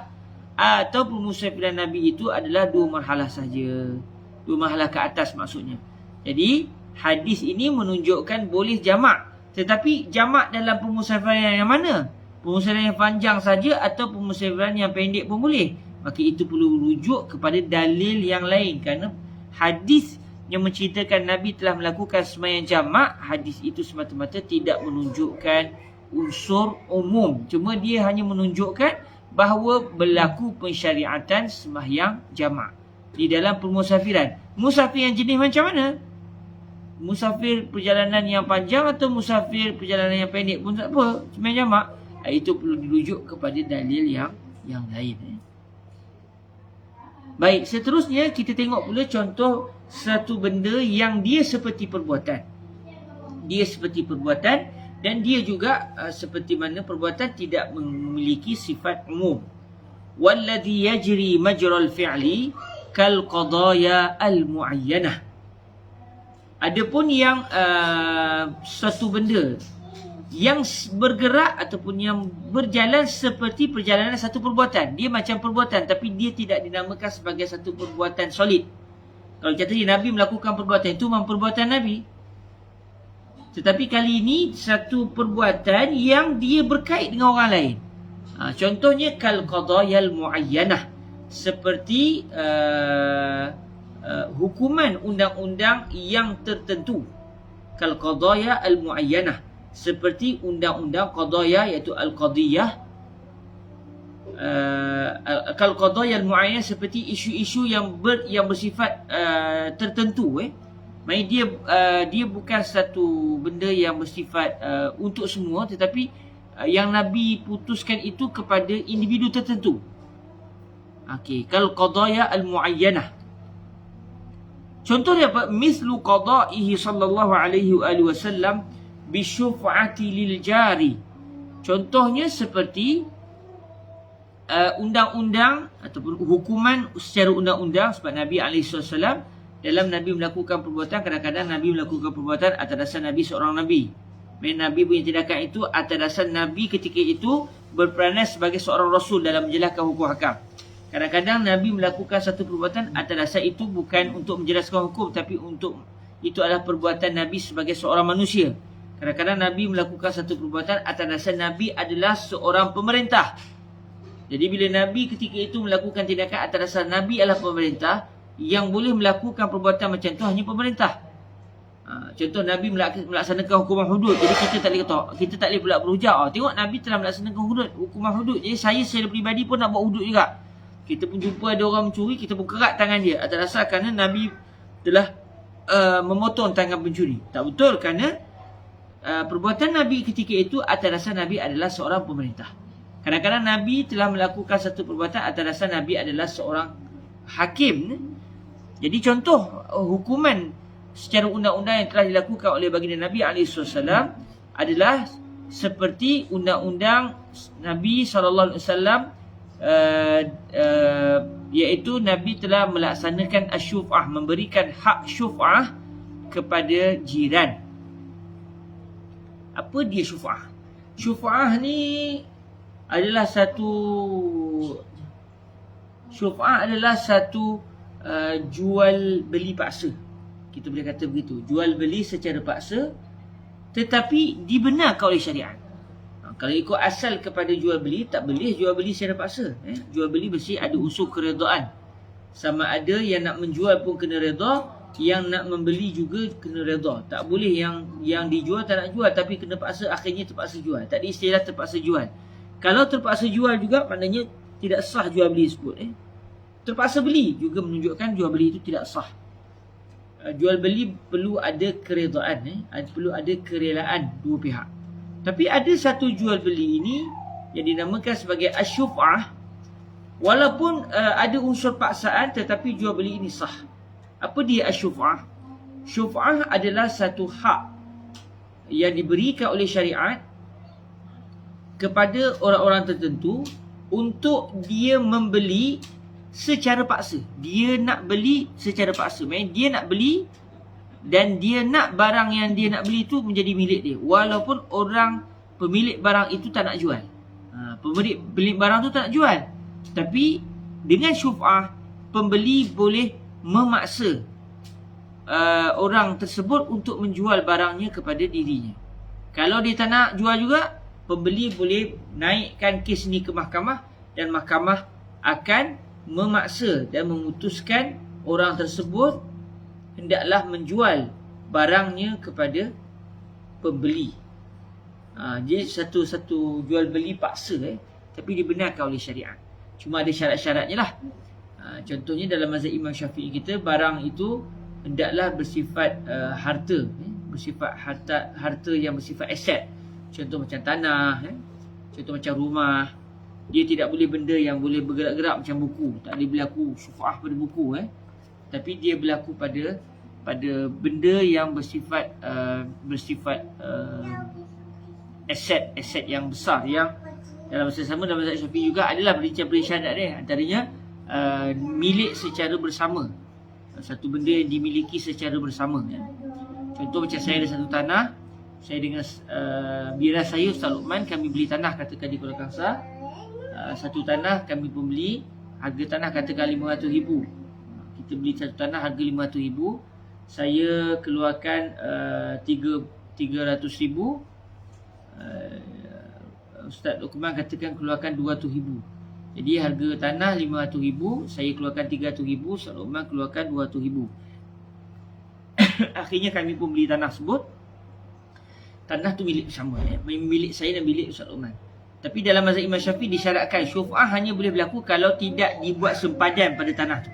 atau pemusafiran Nabi itu adalah 2 marhalah saja, 2 marhalah ke atas maksudnya. Jadi hadis ini menunjukkan boleh jamak. Tetapi jamak dalam pemusafiran yang mana? Pemusafiran yang panjang saja atau pemusafiran yang pendek pun boleh. Maka itu perlu rujuk kepada dalil yang lain. Kerana hadis yang menceritakan Nabi telah melakukan sembahyang jamak, hadis itu semata-mata tidak menunjukkan unsur umum. Cuma dia hanya menunjukkan bahawa berlaku pensyariatan sembahyang jamak di dalam pemusafiran. Musafir yang jenis macam mana? Musafir perjalanan yang panjang atau musafir perjalanan yang pendek pun tak apa, sembahyang jamak. Itu perlu dirujuk kepada dalil yang lain. Baik, seterusnya kita tengok pula contoh satu benda yang dia seperti perbuatan. Dia seperti perbuatan dan dia juga seperti mana perbuatan tidak memiliki sifat umum. Walladhi yajri majral fi'li kal qadaya al muayyanah. Adapun yang satu benda yang bergerak ataupun yang berjalan seperti perjalanan satu perbuatan. Dia macam perbuatan tapi dia tidak dinamakan sebagai satu perbuatan solid. Kalau contohnya Nabi melakukan perbuatan itu memang perbuatan Nabi. Tetapi kali ini satu perbuatan yang dia berkait dengan orang lain. Contohnya kal qadayal muayyanah, seperti hukuman undang-undang yang tertentu, kal qadaya al-muayyanah, seperti undang-undang qadaya iaitu al-qadiyah, kal qadaya al-muayyanah, seperti isu-isu yang bersifat tertentu. Maksudnya dia bukan satu benda yang bersifat untuk semua, tetapi yang Nabi putuskan itu kepada individu tertentu. Okey, kal qadaya al-muayyanah. Contohnya apa? Mislu qada'ihi sallallahu alaihi wasallam bisyuf'ati lil jari. Contohnya seperti undang-undang ataupun hukuman secara undang-undang, sebab Nabi SAW dalam Nabi melakukan perbuatan, kadang-kadang Nabi melakukan perbuatan atas dasar Nabi seorang Nabi. Nabi punya tindakan itu atas dasar Nabi ketika itu berperanan sebagai seorang Rasul dalam menjelaskan hukum hakam. Kadang-kadang Nabi melakukan satu perbuatan atas dasar itu bukan untuk menjelaskan hukum, tapi untuk itu adalah perbuatan Nabi sebagai seorang manusia. Kadang-kadang Nabi melakukan satu perbuatan atas dasar Nabi adalah seorang pemerintah. Jadi bila Nabi ketika itu melakukan tindakan atas dasar Nabi adalah pemerintah, yang boleh melakukan perbuatan macam tu hanya pemerintah. Contoh Nabi melaksanakan hukuman hudud. Jadi kita tak boleh pula berhujah, tengok Nabi telah melaksanakan hukuman hudud. Jadi saya secara peribadi pun nak buat hudud juga. Kita pun jumpa ada orang mencuri, kita pun kerat tangan dia atas dasar kerana Nabi telah memotong tangan pencuri. Tak betul, kerana perbuatan Nabi ketika itu atas dasar Nabi adalah seorang pemerintah. Kadang-kadang Nabi telah melakukan satu perbuatan atas dasar Nabi adalah seorang hakim. Jadi contoh hukuman secara undang-undang yang telah dilakukan oleh baginda Nabi SAW adalah seperti undang-undang Nabi SAW, iaitu Nabi telah melaksanakan asyuf'ah, memberikan hak syuf'ah kepada jiran. Apa dia syuf'ah? Syuf'ah ni adalah satu jual beli paksa. Kita boleh kata begitu, jual beli secara paksa, tetapi dibenarkan oleh syariat. Kalau ikut asal kepada jual beli, tak boleh jual beli secara paksa. Jual beli mesti ada unsur keredaan. Sama ada yang nak menjual pun kena reda, yang nak membeli juga kena reda. Tak boleh yang dijual tak nak jual, tapi kena paksa, akhirnya terpaksa jual. Tak ada istilah terpaksa jual. Kalau terpaksa jual juga, maknanya tidak sah jual beli tersebut. Terpaksa beli juga menunjukkan jual beli itu tidak sah. Jual beli perlu ada keredaan, perlu ada kerelaan dua pihak. Tapi ada satu jual beli ini yang dinamakan sebagai asyuf'ah. Walaupun ada unsur paksaan, tetapi jual beli ini sah. Apa dia asyuf'ah? Syuf'ah adalah satu hak yang diberikan oleh syariat kepada orang-orang tertentu untuk dia membeli secara paksa. Dia nak beli secara paksa. Maksudnya dia nak beli dan dia nak barang yang dia nak beli itu menjadi milik dia, walaupun orang pemilik barang itu tak nak jual. Pemilik barang itu tak nak jual, tapi dengan syuf'ah, pembeli boleh memaksa orang tersebut untuk menjual barangnya kepada dirinya. Kalau dia tak nak jual juga, pembeli boleh naikkan kes ini ke mahkamah, dan mahkamah akan memaksa dan memutuskan orang tersebut hendaklah menjual barangnya kepada pembeli. Jadi satu jual beli paksa, tapi dibenarkan oleh syariat. Cuma ada syarat-syaratnya lah. Contohnya dalam mazhab Imam Syafi'i kita, barang itu hendaklah bersifat harta, bersifat harta yang bersifat aset. Contoh macam tanah, contoh macam rumah. Dia tidak boleh benda yang boleh bergerak-gerak macam buku. Tak boleh berlaku syuf'ah pada buku, tapi dia berlaku pada benda yang bersifat aset yang besar, yang dalam masa sama dalam mazhab Syafi'i juga adalah perincian syarat dia. Antaranya milik secara bersama, satu benda yang dimiliki secara bersama. Contoh macam saya ada satu tanah, saya dengan biras saya Ustaz Luqman, kami beli tanah katakan di Kuala Kangsar. Satu tanah kami pembeli, harga tanah katakan RM500,000. Kita beli satu tanah harga RM500,000. Saya keluarkan RM300,000. Ustaz Luqman katakan keluarkan RM200,000. Jadi harga tanah RM500,000, saya keluarkan RM300,000, Ustaz Luqman keluarkan RM200,000. Akhirnya kami pun beli tanah tersebut. Tanah tu milik bersama, milik saya dan milik Ustaz Luqman. Tapi dalam mazhab Imam Syafi'i disyaratkan syuf'ah hanya boleh berlaku kalau tidak dibuat sempadan pada tanah tu.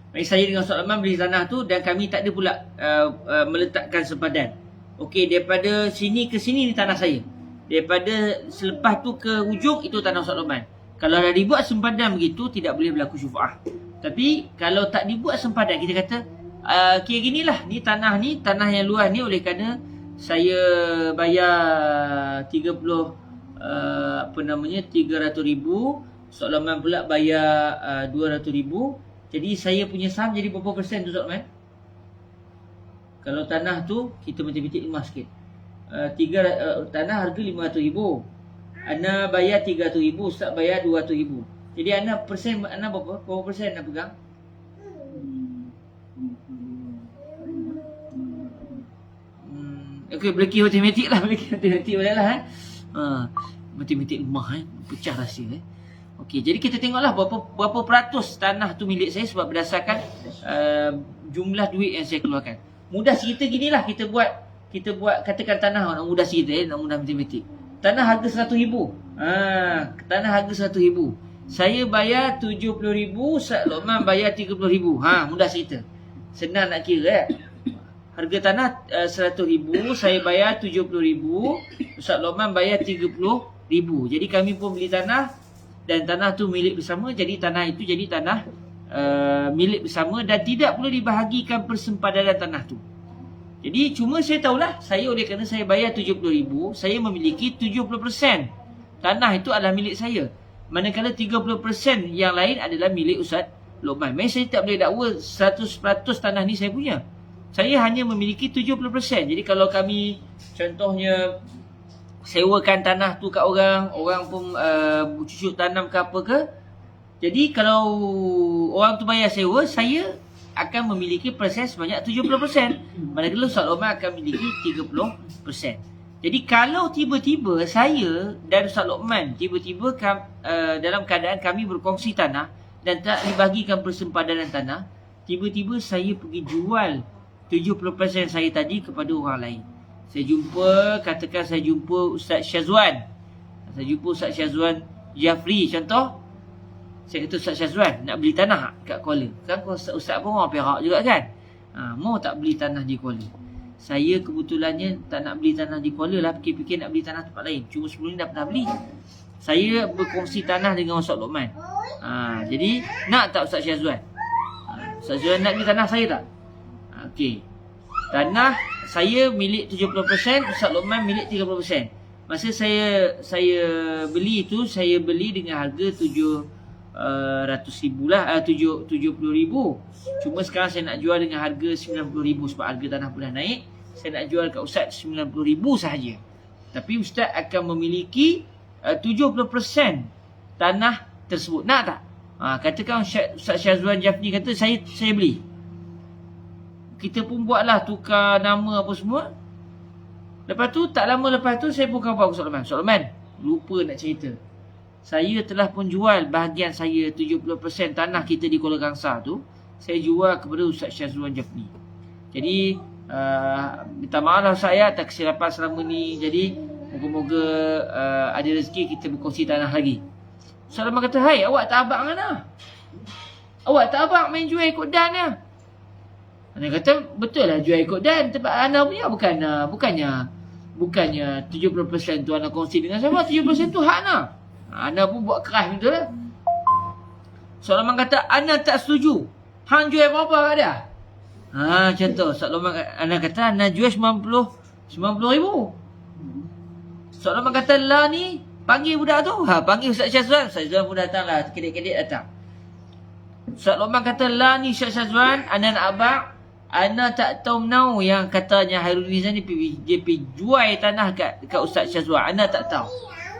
Baik, saya dengan Ustaz Luqman beli tanah tu dan kami tak ada pula meletakkan sempadan. Okey, daripada sini ke sini ni tanah saya. Daripada selepas tu ke hujung itu tanah Ustaz Luqman. Kalau dah dibuat sempadan begitu tidak boleh berlaku syuf'ah. Tapi kalau tak dibuat sempadan, kita kata kira ginilah, ni tanah yang luas ni oleh kerana saya bayar 300,000, Ustaz Luqman pula bayar 200,000. Jadi saya punya saham jadi berapa persen tu Ustaz Luqman? Kalau tanah tu kita matematik lemah sikit. Tanah harga 500,000. Ana bayar 300,000, Ustaz bayar 200,000. Jadi ana persen ana berapa? Berapa persen ana pegang? Okey, berlaki matematik lah, boleh lah. Matematik lemah pecah rahsia. Okey, jadi kita tengoklah berapa peratus tanah tu milik saya sebab berdasarkan jumlah duit yang saya keluarkan. Mudah cerita ginilah, kita buat katakan tanah mudah cerita nak mudah matematik. Tanah harga 100,000. Tanah harga 100,000. Saya bayar 70,000, Ustaz Luqman bayar 30,000. Mudah cerita. Senang nak kira Harga tanah 100,000, saya bayar 70,000, Ustaz Luqman bayar 30,000. Jadi kami pun beli tanah dan tanah tu milik bersama. Jadi tanah itu jadi tanah milik bersama dan tidak perlu dibahagikan persempadanan tanah tu. Jadi cuma saya tahulah, saya oleh kerana saya bayar 70,000, saya memiliki 70% tanah itu adalah milik saya. Manakala 30% yang lain adalah milik Ustaz Luqman. Maksudnya saya tak boleh dakwa 100% tanah ni saya punya. Saya hanya memiliki 70%. Jadi kalau kami contohnya sewakan tanah tu kat orang pun bercucuk tanam ke apa ke. Jadi kalau orang tu bayar sewa, saya akan memiliki persen sebanyak 70%. Manakala Ustaz Luqman akan memiliki 30%. Jadi kalau tiba-tiba saya dan Ustaz Luqman tiba-tiba dalam keadaan kami berkongsi tanah dan tak dibagikan persempadanan tanah, tiba-tiba saya pergi jual 70% saya tadi kepada orang lain. Katakan saya jumpa Ustaz Syazwan. Saya jumpa Ustaz Syazwan Jafri contoh. Saya kata Ustaz Syazwan nak beli tanah kat Kuala. Kan Ustaz pun orang Perak juga kan. Mau tak beli tanah di Kuala? Saya kebetulannya tak nak beli tanah di Kuala lah. Fikir-fikir nak beli tanah tempat lain. Cuma sebelum ni dah pernah beli. Saya berkongsi tanah dengan Ustaz Luqman. Jadi nak tak Ustaz Syazwan? Ustaz Syazwan nak beli tanah saya tak? Okey. Tanah saya milik 70%, Ustaz Luqman milik 30%. Masa saya beli itu, saya beli dengan harga 700,000 lah, 70,000. Cuma sekarang saya nak jual dengan harga 90,000 sebab harga tanah pun dah naik. Saya nak jual kat Ustaz 90,000 sahaja. Tapi Ustaz akan memiliki 70% tanah tersebut. Nak tak? Katakan Ustaz Syazwan Jafni kata saya beli. Kita pun buatlah tukar nama apa semua. Lepas tu tak lama lepas tu saya pun kawan Ustaz Luqman. Ustaz Luqman lupa nak cerita. Saya telah pun jual bahagian saya 70% tanah kita di Kuala Kangsar tu. Saya jual kepada Ustaz Syazwan Jafni. Jadi minta maaf lah saya atas kesilapan selama ni. Jadi moga-moga ada rezeki kita berkongsi tanah lagi. Ustaz Luqman kata, hai awak tak abang mana? Awak tak abang main jual ikut dan ya? Ana kata betul lah jual ikut dan. Tempat ana punya bukannya 70% tu ana kongsi dengan siapa, 70% tu hak ana. Ana pun buat keras betul lah. Ustaz Luqman kata ana tak setuju. Hang jual berapa kat dia? Macam tu. Ustaz Luqman ana kata ana jual 90,000. Ustaz Luqman kata lah ni panggil budak tu. Panggil Ustaz Syazwan. Ustaz Syazwan pun datang lah. Kedek-kedek datang. Ustaz Luqman kata lah ni Ustaz Syazwan, ana nak abang. Ana tak tahu menau yang katanya Hairul Nizam ni dia pergi jual tanah kat Ustaz Syazwan. Ana tak tahu.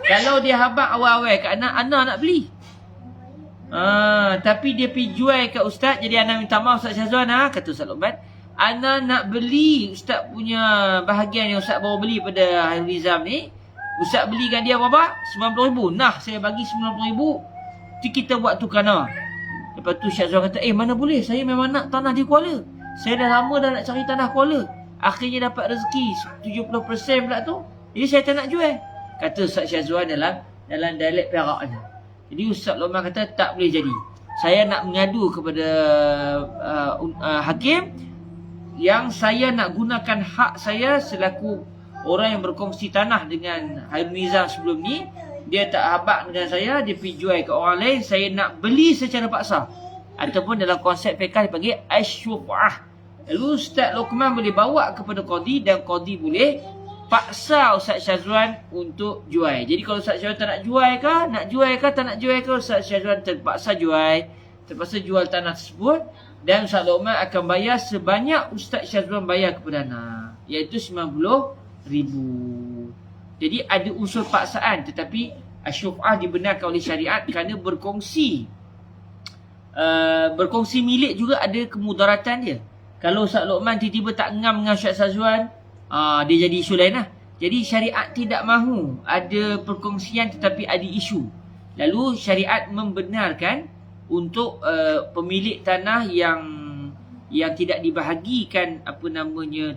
Kalau dia habaq awal-awal kat ana nak beli. Tapi dia pergi jual kat Ustaz. Jadi ana minta maaf Ustaz Syazwan kata Ustaz Luqman. Ana nak beli Ustaz punya bahagian yang Ustaz baru beli pada Hairul Nizam ni. Ustaz belikan dia berapa? 90,000. Nah, saya bagi 90,000. Kita buat tukar. Lepas tu Syed Azwan kata, mana boleh, saya memang nak tanah di Kuala. Saya dah lama dah nak cari tanah Kuala. Akhirnya dapat rezeki 70% pula tu. Jadi saya tak nak jual. Kata Ustaz Syazwan dalam dialek Perak ni. Jadi Ustaz Luqman kata tak boleh jadi. Saya nak mengadu kepada hakim yang saya nak gunakan hak saya selaku orang yang berkongsi tanah dengan Hairul Nizam sebelum ni. Dia tak habaq dengan saya, dia pergi jual ke orang lain. Saya nak beli secara paksa. Ataupun dalam konsep fiqh dipanggil asyuf'ah. Lalu Ustaz Luqman boleh bawa kepada qadi dan qadi boleh paksa Ustaz Syazwan untuk jual. Jadi kalau Ustaz Syazwan tak nak jual ke, tak nak jual ke, Ustaz Syazwan terpaksa jual tanah tersebut dan Ustaz Luqman akan bayar sebanyak Ustaz Syazwan bayar kepada anak, iaitu 90,000. Jadi ada unsur paksaan, tetapi asyuf'ah dibenarkan oleh syariat kerana berkongsi. Berkongsi milik juga ada kemudaratan dia. Kalau Ustaz Luqman tiba-tiba tak ngam dengan Ustaz Syazwan, dia jadi isu lain lah. Jadi syariat tidak mahu ada perkongsian tetapi ada isu. Lalu syariat membenarkan untuk pemilik tanah yang tidak dibahagikan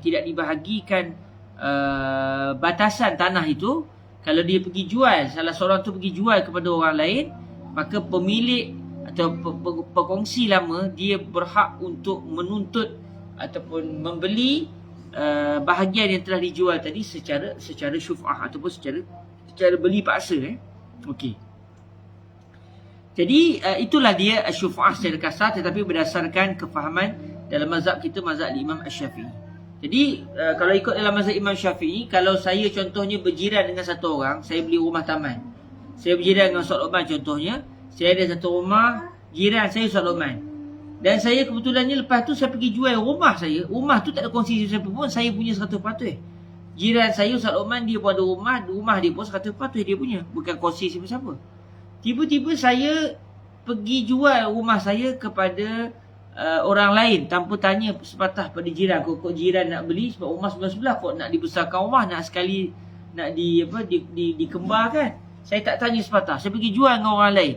tidak dibahagikan batasan tanah itu. Kalau dia pergi jual, salah seorang tu pergi jual kepada orang lain, maka pemilik atau pekongsi lama dia berhak untuk menuntut ataupun membeli bahagian yang telah dijual tadi secara syuf'ah ataupun secara beli paksa. Okey. Jadi itulah dia syuf'ah secara kasar, tetapi berdasarkan kefahaman dalam mazhab kita, mazhab Imam Asy-Syafi'i. Jadi kalau ikut dalam mazhab Imam Syafi'i, kalau saya contohnya berjiran dengan satu orang, saya beli rumah taman. Saya berjiran dengan Ustaz Luqman contohnya, saya ada satu rumah, jiran saya Ustaz Luqman. Dan saya kebetulannya lepas tu saya pergi jual rumah saya. Rumah tu tak ada kongsi siapa pun, saya punya 100%. Jiran saya Ustaz Luqman, dia pun ada rumah dia pun 100% dia punya, bukan kongsi siapa-siapa. Tiba-tiba saya pergi jual rumah saya kepada orang lain tanpa tanya sepatah pada jiran. Kok jiran nak beli sebab rumah sebelah-sebelah, kok nak dibesarkan rumah, nak sekali nak dikembarkan. Saya tak tanya sepatah, saya pergi jual dengan orang lain.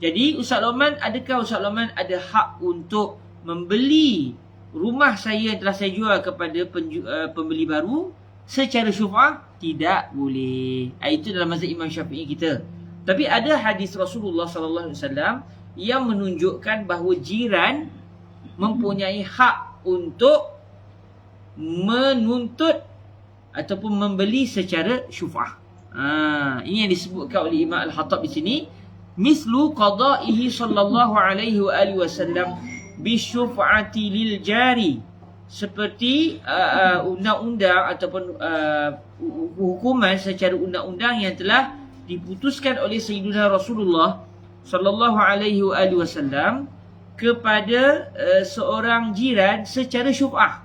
Jadi adakah Ustaz Luqman ada hak untuk membeli rumah saya yang telah saya jual kepada pembeli baru secara syuf'ah? Tidak boleh. Itu dalam mazhab Imam Syafi'i kita. Tapi ada hadis Rasulullah sallallahu alaihi wasallam yang menunjukkan bahawa jiran mempunyai hak untuk menuntut ataupun membeli secara syuf'ah. Ini yang disebutkan oleh Imam Al-Khattab di sini. Mislu qada'ihi sallallahu alaihi wa alihi wasallam bisyuf'ati lil jari. Seperti undang-undang ataupun hukuman secara undang-undang yang telah diputuskan oleh Sayyidina Rasulullah sallallahu alaihi wa alihi wasallam kepada seorang jiran secara syuf'ah.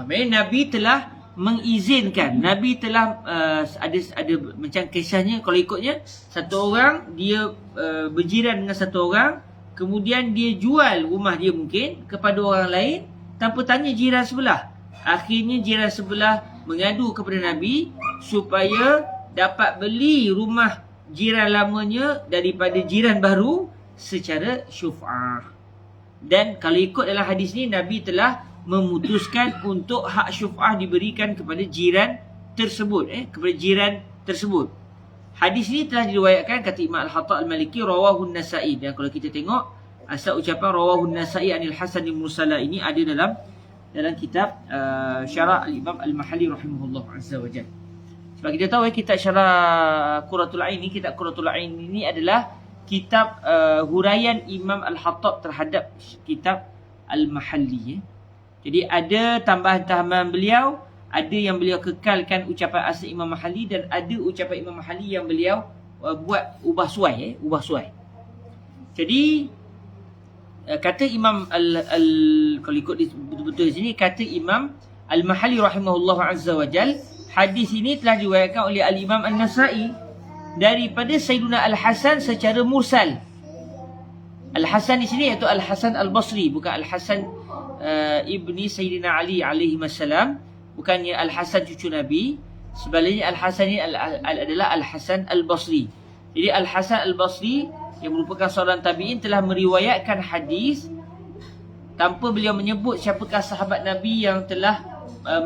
Nabi telah mengizinkan, Nabi telah ada macam kisahnya, kalau ikutnya satu orang dia berjiran dengan satu orang, kemudian dia jual rumah dia mungkin kepada orang lain tanpa tanya jiran sebelah. Akhirnya jiran sebelah mengadu kepada Nabi supaya dapat beli rumah jiran lamanya daripada jiran baru secara syuf'ah. Dan kalau ikut dalam hadis ni, Nabi telah memutuskan untuk hak syuf'ah diberikan kepada jiran tersebut, kepada jiran tersebut. Hadis ini telah diriwayatkan kata Imam Al-Khattab Al-Maliki, rawahu An-Nasa'i. Dan kalau kita tengok asal ucapan rawahu An-Nasa'i anil Hasan al-Mursala ini ada dalam kitab Syarah Al-Imam Al-Mahalli rahimahullah azza wa jalla. Sebab kita tahu kitab Syarah Qurratul Ain ni, kitab Qurratul Ain ini adalah kitab huraian Imam Al-Khattab terhadap kitab Al-Mahalli. Jadi ada tambahan-tambahan beliau, ada yang beliau kekalkan ucapan asli Imam Mahalli dan ada ucapan Imam Mahalli yang beliau buat ubah suai. Jadi kata Imam kalau ikut betul-betul di sini, kata Imam Al-Mahalli rahimahullah azza wa jal, hadis ini telah diriwayatkan oleh Al-Imam An-Nasa'i daripada Sayyidina Al-Hasan secara mursal. Al-Hasan di sini iaitu Al-Hasan Al-Basri, bukan Al-Hasan ibni Sayyidina Ali alaihi wassalam. bukannya Al-Hasan cucu Nabi. Sebaliknya Al-Hasan ini adalah Al-Hasan Al-Basri. Jadi Al-Hasan Al-Basri yang merupakan seorang tabi'in telah meriwayatkan hadis tanpa beliau menyebut siapakah sahabat Nabi yang telah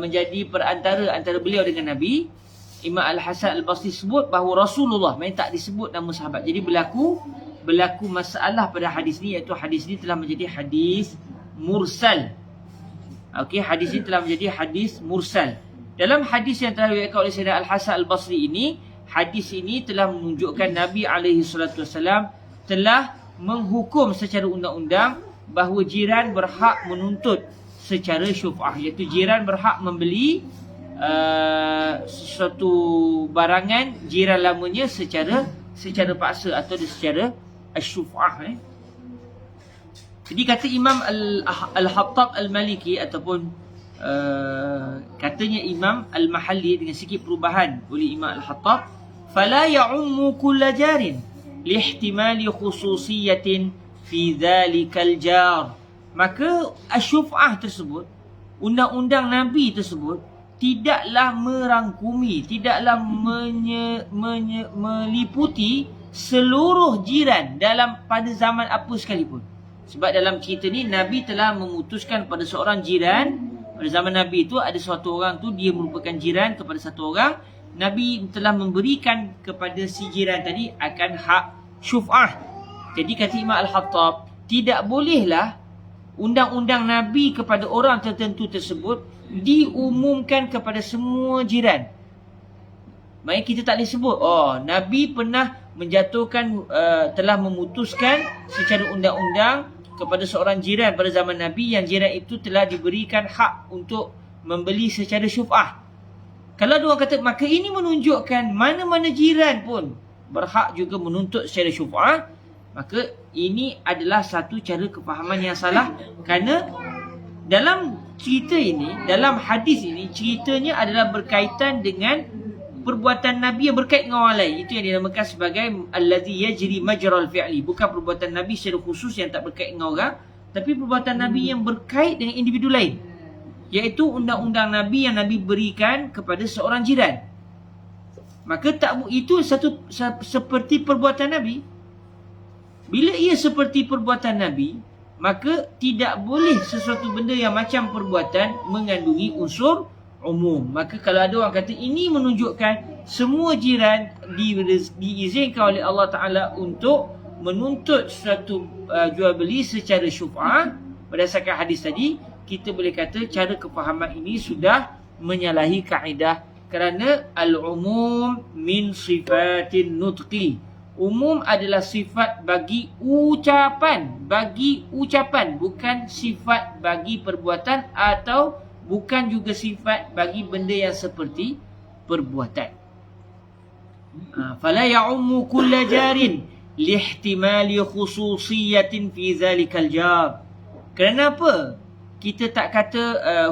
menjadi perantara antara beliau dengan Nabi. Imam Al-Hasan Al-Basri sebut bahawa Rasulullah, main tak disebut nama sahabat. Jadi berlaku masalah pada hadis ni, iaitu hadis ni telah menjadi hadis mursal. Okey, hadis ini telah menjadi hadis mursal. Dalam hadis yang telah diriwayatkan oleh Sayyidina Al-Hasan Al-Basri ini, hadis ini telah menunjukkan Nabi SAW telah menghukum secara undang-undang bahawa jiran berhak menuntut secara syuf'ah, iaitu jiran berhak membeli sesuatu barangan jiran lamanya secara paksa atau secara syuf'ah. Jadi kata Imam Al-Hattab Al-Maliki ataupun katanya Imam Al-Mahalli dengan sikit perubahan oleh Imam Al-Hattab, fala ya'ummu kulla jarin lihtimali khususiyatin fi dhalikal jar. Maka asyuf'ah tersebut, undang-undang Nabi tersebut tidaklah merangkumi, tidaklah meliputi seluruh jiran pada zaman apa sekalipun. Sebab dalam cerita ni Nabi telah memutuskan pada seorang jiran. Pada zaman Nabi itu ada suatu orang tu dia merupakan jiran kepada satu orang. Nabi telah memberikan kepada si jiran tadi akan hak syuf'ah. Jadi kata Imam Al-Hattab, tidak bolehlah undang-undang Nabi kepada orang tertentu tersebut diumumkan kepada semua jiran. Maksudnya kita tak boleh sebut, Nabi pernah menjatuhkan, telah memutuskan secara undang-undang kepada seorang jiran pada zaman Nabi yang jiran itu telah diberikan hak untuk membeli secara syuf'ah. Kalau dia kata, maka ini menunjukkan mana-mana jiran pun berhak juga menuntut secara syuf'ah, maka ini adalah satu cara kefahaman yang salah. Kerana dalam cerita ini, dalam hadis ini, ceritanya adalah berkaitan dengan perbuatan Nabi yang berkait dengan orang lain. Itu yang dinamakan sebagai allazi yajri majral fi'li. Bukan perbuatan Nabi secara khusus yang tak berkait dengan orang, tapi perbuatan Nabi yang berkait dengan individu lain, iaitu undang-undang Nabi yang Nabi berikan kepada seorang jiran. Maka itu seperti perbuatan Nabi. Bila ia seperti perbuatan Nabi, maka tidak boleh sesuatu benda yang macam perbuatan mengandungi unsur umum. Maka kalau ada orang kata ini menunjukkan semua jiran diizinkan oleh Allah Ta'ala untuk menuntut suatu jual beli secara syuf'ah berdasarkan hadis tadi, kita boleh kata cara kefahaman ini sudah menyalahi kaedah. Kerana al-umum min sifatin nutqi, umum adalah sifat bagi ucapan, bukan sifat bagi perbuatan, atau bukan juga sifat bagi benda yang seperti perbuatan. Fala ya'ummu kulla jarin lihtimali khususiyatin fi zalikal jar. Kenapa kita tak kata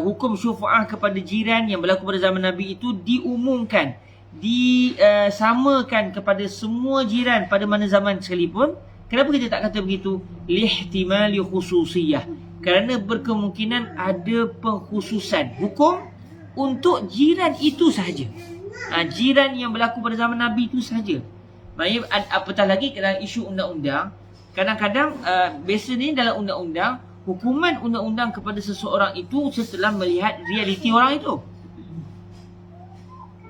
hukum syufa'ah kepada jiran yang berlaku pada zaman Nabi itu diumumkan, disamakan kepada semua jiran pada mana zaman sekalipun? Kenapa kita tak kata begitu? Lihtimali khususiyah, kerana berkemungkinan ada pengkhususan hukum untuk jiran itu sahaja. Jiran yang berlaku pada zaman Nabi itu sahaja. Maksudnya apatah lagi dalam isu undang-undang, kadang-kadang biasanya dalam undang-undang, hukuman undang-undang kepada seseorang itu setelah melihat realiti orang itu.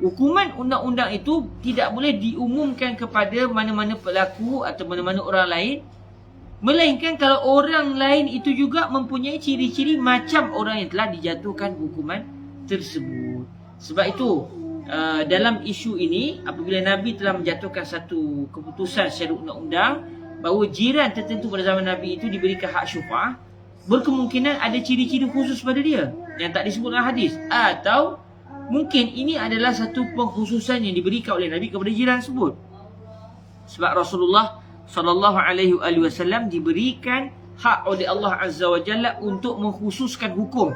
Hukuman undang-undang itu tidak boleh diumumkan kepada mana-mana pelaku atau mana-mana orang lain, melainkan kalau orang lain itu juga mempunyai ciri-ciri macam orang yang telah dijatuhkan hukuman tersebut. Sebab itu dalam isu ini, apabila Nabi telah menjatuhkan satu keputusan secara undang-undang bahawa jiran tertentu pada zaman Nabi itu diberikan hak syufa'ah, berkemungkinan ada ciri-ciri khusus pada dia yang tak disebut dalam hadis, atau mungkin ini adalah satu pengkhususan yang diberikan oleh Nabi kepada jiran tersebut. Sebab Rasulullah SAW diberikan hak oleh Allah Azza wa Jalla untuk mengkhususkan hukum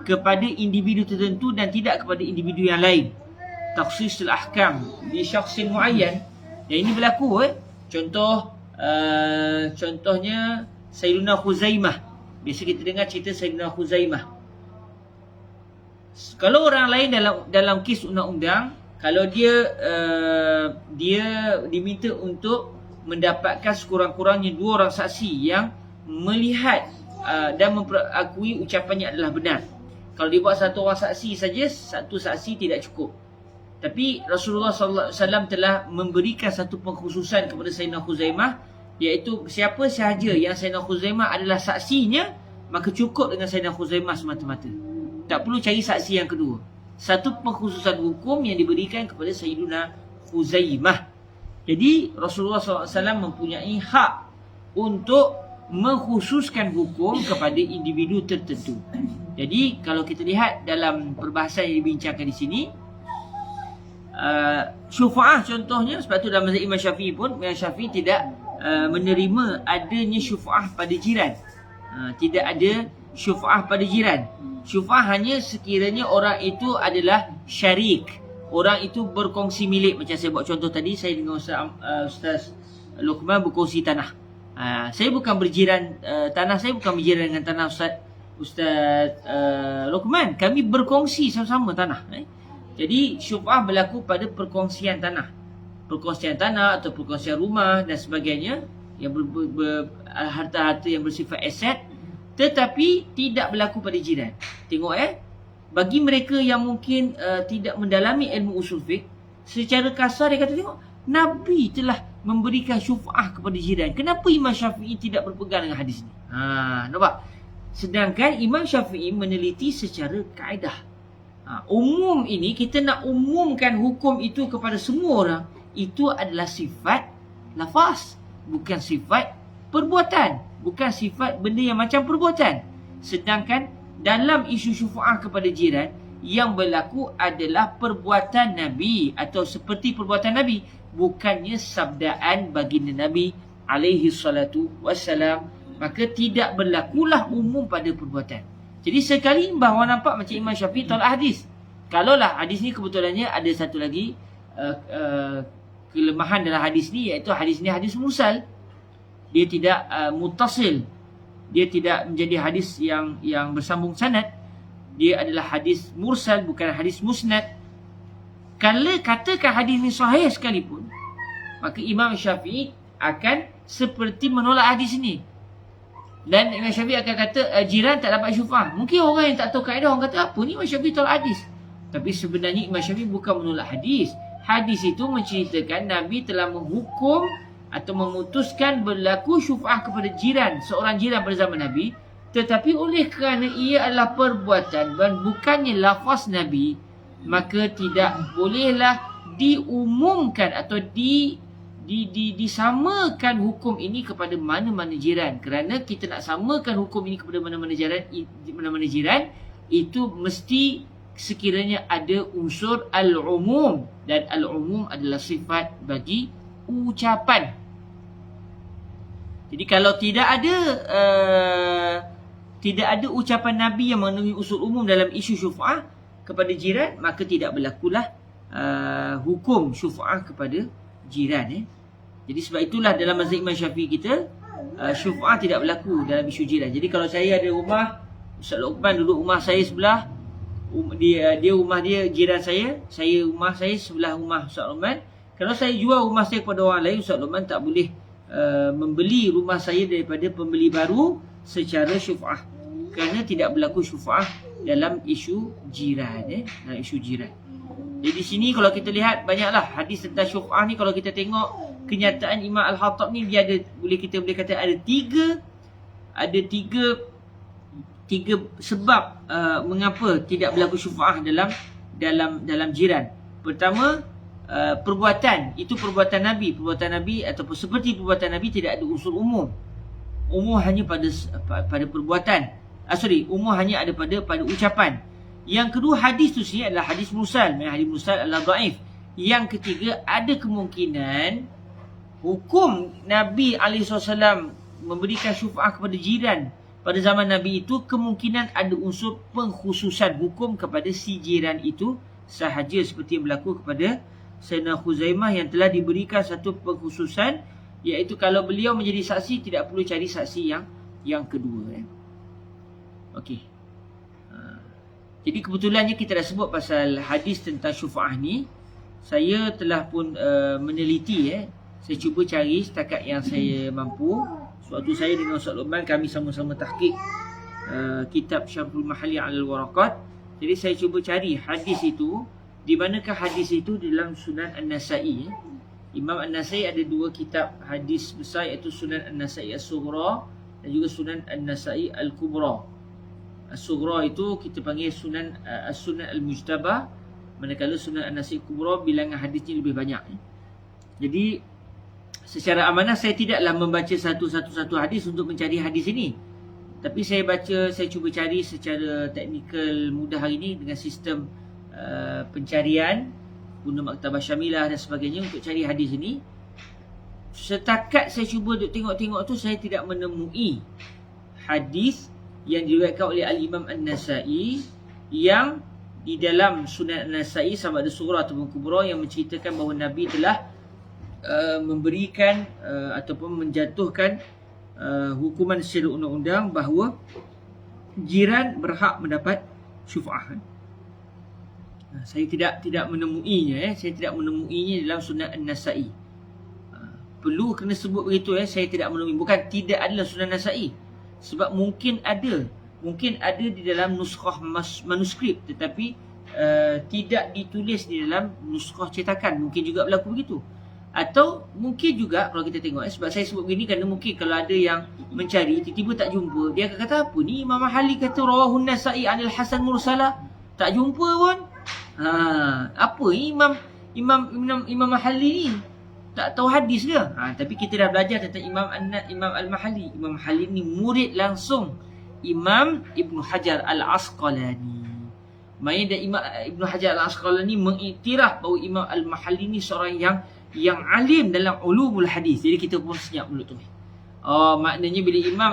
kepada individu tertentu dan tidak kepada individu yang lain. Takhsisul ahkam di syakhsin muayyan. Yang ini berlaku contohnya Sayyidina Khuzaimah. Biasa kita dengar cerita Sayyidina Khuzaimah. Kalau orang lain dalam kes undang-undang, kalau dia diminta untuk mendapatkan sekurang-kurangnya 2 orang saksi yang melihat dan memperakui ucapannya adalah benar. Kalau dibuat 1 orang saksi saja, 1 saksi tidak cukup. Tapi Rasulullah SAW telah memberikan satu pengkhususan kepada Sayyidina Khuzaimah, iaitu siapa sahaja yang Sayyidina Khuzaimah adalah saksinya, maka cukup dengan Sayyidina Khuzaimah semata-mata. Tak perlu cari saksi yang kedua. Satu pengkhususan hukum yang diberikan kepada Sayyidina Khuzaimah. Jadi Rasulullah SAW mempunyai hak untuk mengkhususkan hukum kepada individu tertentu. Jadi kalau kita lihat dalam perbahasan yang dibincangkan di sini, syufa'ah contohnya, sebab tu dalam mazhab Imam Syafi'i pun, Imam Syafi'i tidak menerima adanya syufa'ah pada jiran. Tidak ada syufa'ah pada jiran. Syufa'ah hanya sekiranya orang itu adalah syarik, orang itu berkongsi milik. Macam saya buat contoh tadi, saya dengan Ustaz Luqman berkongsi tanah. Saya bukan berjiran, tanah saya bukan berjiran dengan tanah Ustaz Luqman. Kami berkongsi sama-sama tanah. Jadi syufa'ah berlaku pada perkongsian tanah. Perkongsian tanah atau perkongsian rumah dan sebagainya, yang harta-harta yang bersifat aset, tetapi tidak berlaku pada jiran. Tengok bagi mereka yang mungkin tidak mendalami ilmu usul fiqh, secara kasar dia kata, tengok, Nabi telah memberikan syufa'ah kepada jiran. Kenapa Imam Syafi'i tidak berpegang dengan hadis ni? Nampak? Sedangkan Imam Syafi'i meneliti secara kaedah. Umum ini, kita nak umumkan hukum itu kepada semua orang, itu adalah sifat lafaz, bukan sifat perbuatan, bukan sifat benda yang macam perbuatan. Sedangkan dalam isu syufa'ah kepada jiran, yang berlaku adalah perbuatan Nabi atau seperti perbuatan Nabi, bukannya sabdaan baginda Nabi alaihi salatu wassalam. Maka tidak berlakulah umum pada perbuatan. Jadi sekali bahawa nampak macam Imam Syafi'i tolak hadis. Kalaulah hadis ni kebetulannya ada satu lagi kelemahan dalam hadis ni, iaitu hadis ni hadis mursal. Dia tidak muttasil. Dia tidak menjadi hadis yang bersambung sanad. Dia adalah hadis mursal, bukan hadis musnad. Kalau katakan hadis ni sahih sekalipun, maka Imam Syafi'i akan seperti menolak hadis ni. Dan Imam Syafi'i akan kata jiran tak dapat syufa'ah. Mungkin orang yang tak tahu kaedah, orang kata apa ni Imam Syafi'i tolak hadis. Tapi sebenarnya Imam Syafi'i bukan menolak hadis. Hadis itu menceritakan Nabi telah menghukum atau memutuskan berlaku syufa'ah kepada jiran, seorang jiran pada zaman Nabi. Tetapi oleh kerana ia adalah perbuatan dan bukannya lafaz Nabi, maka tidak bolehlah diumumkan atau disamakan hukum ini kepada mana-mana jiran. Kerana kita nak samakan hukum ini kepada mana-mana jiran, itu mesti sekiranya ada unsur al-umum, dan al-umum adalah sifat bagi ucapan. Jadi kalau tidak ada ucapan Nabi yang memenuhi usul umum dalam isu syufa'ah kepada jiran, maka tidak berlakulah hukum syufa'ah kepada jiran. Jadi sebab itulah dalam mazhab Imam Syafi'i kita, syufa'ah tidak berlaku dalam isu jiran. Jadi kalau saya ada rumah, Ustaz Luqman duduk rumah saya sebelah, dia rumah dia jiran saya rumah saya sebelah rumah Ustaz Luqman. Kalau saya jual rumah saya kepada orang lain, Ustaz Luqman tak boleh membeli rumah saya daripada pembeli baru secara syufa'ah, kerana tidak berlaku syufa'ah dalam isu jiran. Dalam isu jiran. Jadi di sini kalau kita lihat banyaklah hadis tentang syufa'ah ni. Kalau kita tengok kenyataan Imam Al-Khattab ni, dia ada, kita boleh kata ada tiga sebab mengapa tidak berlaku syufa'ah dalam jiran. Pertama, perbuatan, itu perbuatan Nabi ataupun seperti perbuatan Nabi tidak ada unsur umum. Umum hanya pada perbuatan. Umum hanya ada pada ucapan. Yang kedua, hadis tu sendiri adalah hadis mursal. Hadis mursal adalah dhaif. Yang ketiga, ada kemungkinan hukum Nabi SAW memberikan syufa'ah kepada jiran pada zaman Nabi itu, kemungkinan ada unsur pengkhususan hukum kepada si jiran itu sahaja, seperti yang berlaku kepada Sayyidina Khuzaimah yang telah diberikan satu pengkhususan, iaitu kalau beliau menjadi saksi tidak perlu cari saksi yang kedua. Okey. Jadi kebetulannya kita dah sebut pasal hadis tentang syufa'ah ni. Saya telah pun meneliti saya cuba cari setakat yang saya mampu. Sewaktu saya dengan Ustaz Luqman, kami sama-sama tahqiq kitab Syarhul Mahalli 'alal Waraqat. Jadi saya cuba cari hadis itu, di manakah hadis itu dalam Sunan An-Nasa'i. Imam An-Nasa'i ada dua kitab hadis besar, iaitu Sunan An-Nasa'i As-Sughra dan juga Sunan An-Nasa'i Al-Kubra. As-Sughra itu kita panggil Sunan As-Sunan Al-Mujtabah, manakala Sunan An-Nasa'i Kubra bilangan hadisnya lebih banyak. Jadi secara amanah saya tidaklah membaca satu-satu hadis untuk mencari hadis ini. Tapi saya cuba cari secara teknikal mudah hari ini dengan sistem pencarian guna Maktabah Syamilah dan sebagainya untuk cari hadis ini. Setakat saya cuba untuk tengok-tengok tu, saya tidak menemui hadis yang diriwayatkan oleh Al-Imam An-Nasa'i yang di dalam Sunan An-Nasa'i sama ada Sughra ataupun Kubra yang menceritakan bahawa Nabi telah memberikan ataupun menjatuhkan hukuman secara undang-undang bahawa jiran berhak mendapat syufa'ah. Saya tidak menemuinya saya tidak menemuinya dalam Sunan An-Nasa'i. Perlu kena sebut begitu saya tidak menemui, bukan tidak ada dalam Sunan An-Nasa'i. Sebab mungkin ada di dalam nuskhah manuskrip, tetapi tidak ditulis di dalam nuskhah cetakan. Mungkin juga berlaku begitu. Atau mungkin juga kalau kita tengok sebab saya sebut begini kerana mungkin kalau ada yang mencari tiba-tiba tak jumpa, dia akan kata apa ni, Imam Mahalli kata rawahun Nasa'i 'anil Hasan mursala, tak jumpa pun. Apa Imam Mahalli ni tak tahu hadis ke? Tapi kita dah belajar tentang Imam Al-Mahalli. Imam Mahalli ni murid langsung Imam Ibn Hajar Al-Asqalani. Maksudnya Imam Ibn Hajar Al-Asqalani mengiktiraf bahawa Imam Al-Mahalli ni seorang yang alim dalam ulumul hadis. Jadi kita pun senyap mulut tu. Maknanya bila Imam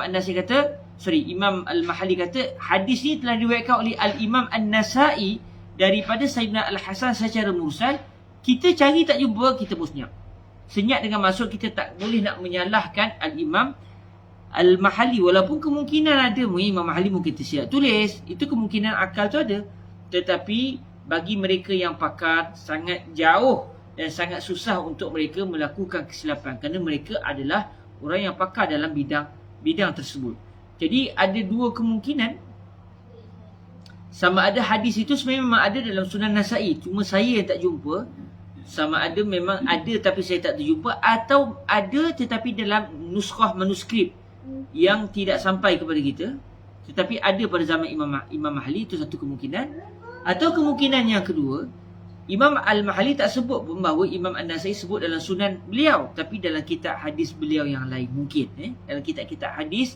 Imam Al-Mahalli kata hadis ni telah diriwayatkan oleh Al-Imam An-Nasa'i daripada Sayyidina Al-Hasan secara mursal, kita cari tak jumpa, kita pun senyap. Senyap dengan maksud kita tak boleh nak menyalahkan Al-Imam Al-Mahalli, walaupun kemungkinan ada Imam Mahalli mungkin tersilap tulis, itu kemungkinan akal tu ada. Tetapi bagi mereka yang pakar, sangat jauh dan sangat susah untuk mereka melakukan kesilapan kerana mereka adalah orang yang pakar dalam bidang tersebut. Jadi ada dua kemungkinan, sama ada hadis itu sebenarnya memang ada dalam Sunan Nasa'i, cuma saya yang tak jumpa. Sama ada memang ada tapi saya tak terjumpa, atau ada tetapi dalam nuskhah manuskrip yang tidak sampai kepada kita, tetapi ada pada zaman Imam Mahalli. Itu satu kemungkinan. Atau kemungkinan yang kedua, Imam Al-Mahalli tak sebut pun bahawa Imam An-Nasa'i sebut dalam sunan beliau, tapi dalam kitab hadis beliau yang lain mungkin. Dalam kitab-kitab hadis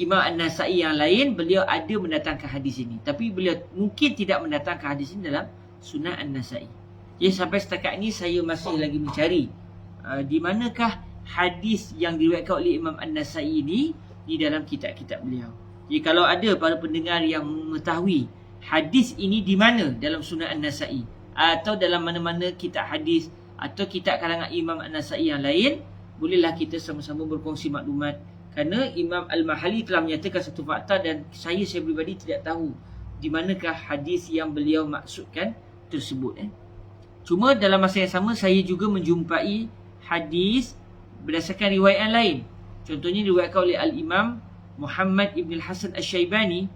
Imam An-Nasa'i yang lain, beliau ada mendatangkan hadis ini, tapi beliau mungkin tidak mendatangkan hadis ini dalam Sunan An-Nasa'i. Jadi sampai setakat ini saya masih lagi mencari di manakah hadis yang diriwayatkan oleh Imam An-Nasa'i ini di dalam kitab-kitab beliau. Jadi kalau ada para pendengar yang mengetahui hadis ini di mana dalam Sunan An-Nasa'i atau dalam mana-mana kitab hadis atau kitab karangan Imam An-Nasa'i yang lain, bolehlah kita sama-sama berkongsi maklumat. Kerana Imam Al-Mahalli telah menyatakan satu fakta dan saya pribadi tidak tahu di manakah hadis yang beliau maksudkan tersebut. Cuma dalam masa yang sama saya juga menjumpai hadis berdasarkan riwayat yang lain. Contohnya diriwayatkan oleh Al-Imam Muhammad Ibn Al-Hasan Al-Syaibani,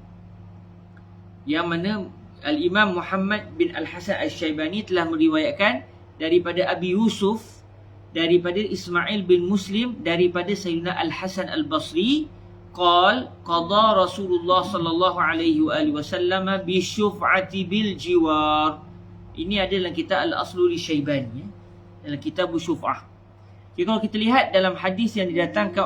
yang mana Al-Imam Muhammad bin Al-Hasan Al-Syaibani telah meriwayatkan daripada Abi Yusuf, daripada Ismail bin Muslim, daripada Sayyidina Al-Hasan Al-Basri, qada Rasulullah sallallahu alaihi wasallam bi syuf'ati bil jiwar. Ini ada dalam kitab Al-Aslu li Syaibani, dalam kitab Syuf'ah. Jadi kalau kita lihat dalam hadis yang diriwayatkan